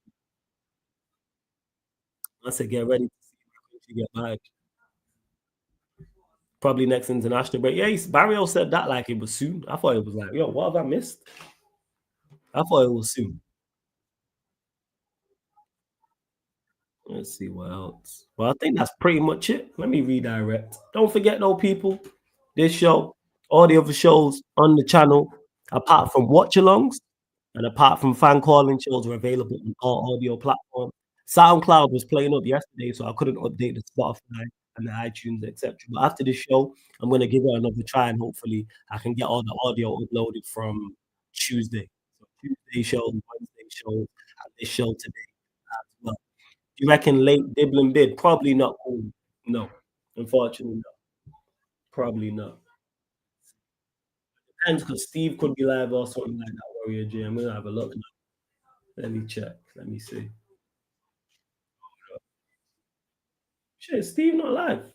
I said get ready to see if you get back. Probably next international break. Yeah, Barrio said that like it was soon. I thought it was like, yo, what have I missed? I thought it was soon. Let's see what else. Well, I think that's pretty much it. Let me redirect. Don't forget though, people, this show, all the other shows on the channel, apart from watch alongs and apart from fan calling shows, are available on all audio platforms. SoundCloud was playing up yesterday, so I couldn't update the Spotify and the iTunes, etc. But after this show, I'm gonna give it another try and hopefully I can get all the audio uploaded from Tuesday. So Tuesday shows, Wednesday shows, and this show today as well. You reckon late Dibbling bid? Probably not. No, unfortunately not. Probably not. Depends because Steve could be live or something like that. Warrior J. I'm gonna have a look now. Let me check. Let me see. Shit, Steve not live.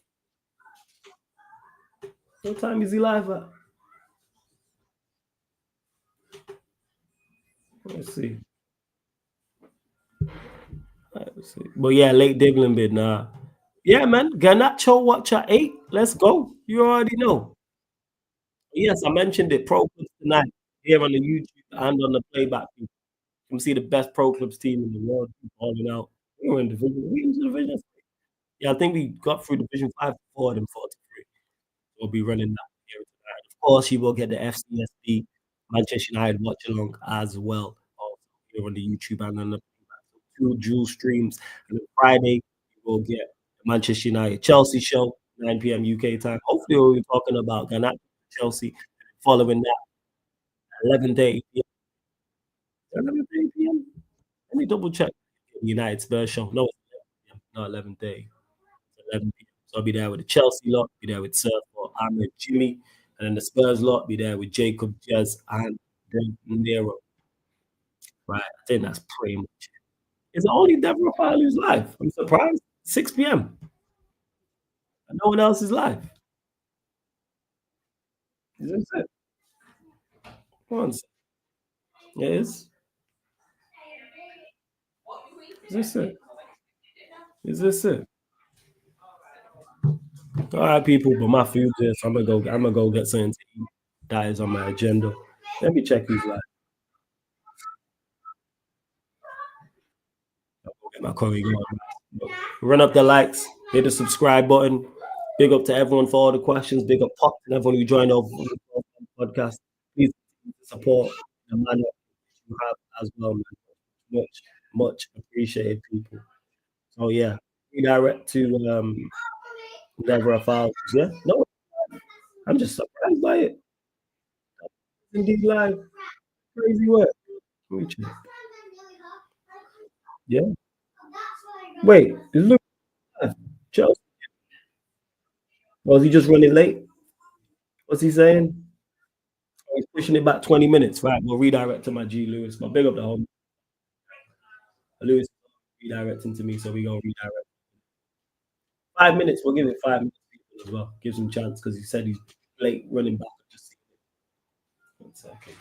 What time is he live at? Let's see. Let's see. But yeah, late Dibbling bid. Nah. Yeah, man. Ganacho watch at 8. Let's go. You already know. Yes, I mentioned it. Pro Clubs tonight here on the YouTube and on the playback. You can see the best Pro Clubs team in the world balling out. We were in division. We into division. Yeah, I think we got through Division 5 4 and 43. We'll be running that here tonight. Of course, you will get the FCSB Manchester United watch along as well. Also here on the YouTube and on the two dual streams. And then Friday, you will get the Manchester United Chelsea show, 9 p.m. UK time. Hopefully, we'll be talking about Ghana Chelsea. Following that, 11:30 p.m. 11:30 p.m. Let me double check. United Spurs show. No, it's 11 p.m. Not 11:30. 11 p.m. So I'll be there with the Chelsea lot, be there with Surfer, Ahmed, Jimmy, and then the Spurs lot, be there with Jacob, Jez, and then Nero. Right, I think that's pretty much it. It's only Deborah File who's live. I'm surprised. 6 p.m. And no one else is live. Is this it? Once. It is. Is this it? Is this it? All right, people, but my food's here, so I'm gonna go get something to eat. That is on my agenda. Let me check who's live. I'll go get my curry going. Run up the likes, hit the subscribe button. Big up to everyone for all the questions. Big up Pop and everyone who joined over on the podcast. Please support the manner you have as well, man. Much appreciated, people. So yeah, redirect to Deborah Fowles. Yeah, no, I'm just surprised by it. Indeed, live, crazy work. Let me check. Yeah. Wait, is Luke Chelsea? Was he just running late? What's he saying? Oh, he's pushing it back 20 minutes. Right, we'll redirect to my G Lewis. But big up the home. Lewis redirecting to me, so we go redirect. 5 minutes. We'll give it 5 minutes as well. Gives him chance because he said he's late running back. Just 1 second.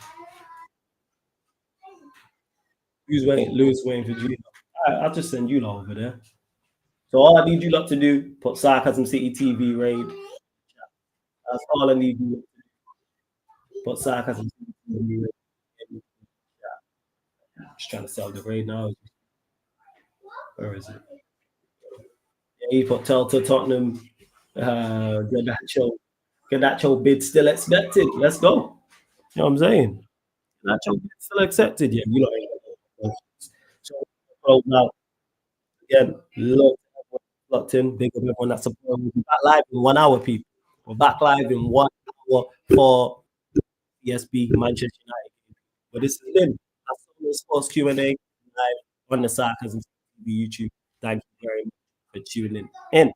Who's waiting? Lewis waiting for Gino. All right, I'll just send you lot over there. So all I need you lot to do, put Sarcasm City TV raid. That's all I need you to do. Put Sarcasm City TV raid. Just trying to sell the raid now. Where is it? Yeah, he put tell to Tottenham. Garnacho bid still expected. Let's go. You know what I'm saying? Garnacho bid still accepted. Yeah, you know. So now again, locked in. Big up everyone that's supporting. We'll be back live in 1 hour, people. We're back live in 1 hour for ESB Manchester United. But this has been a Sports Q&A live on the Sarcasm TV YouTube. Thank you very much for tuning in.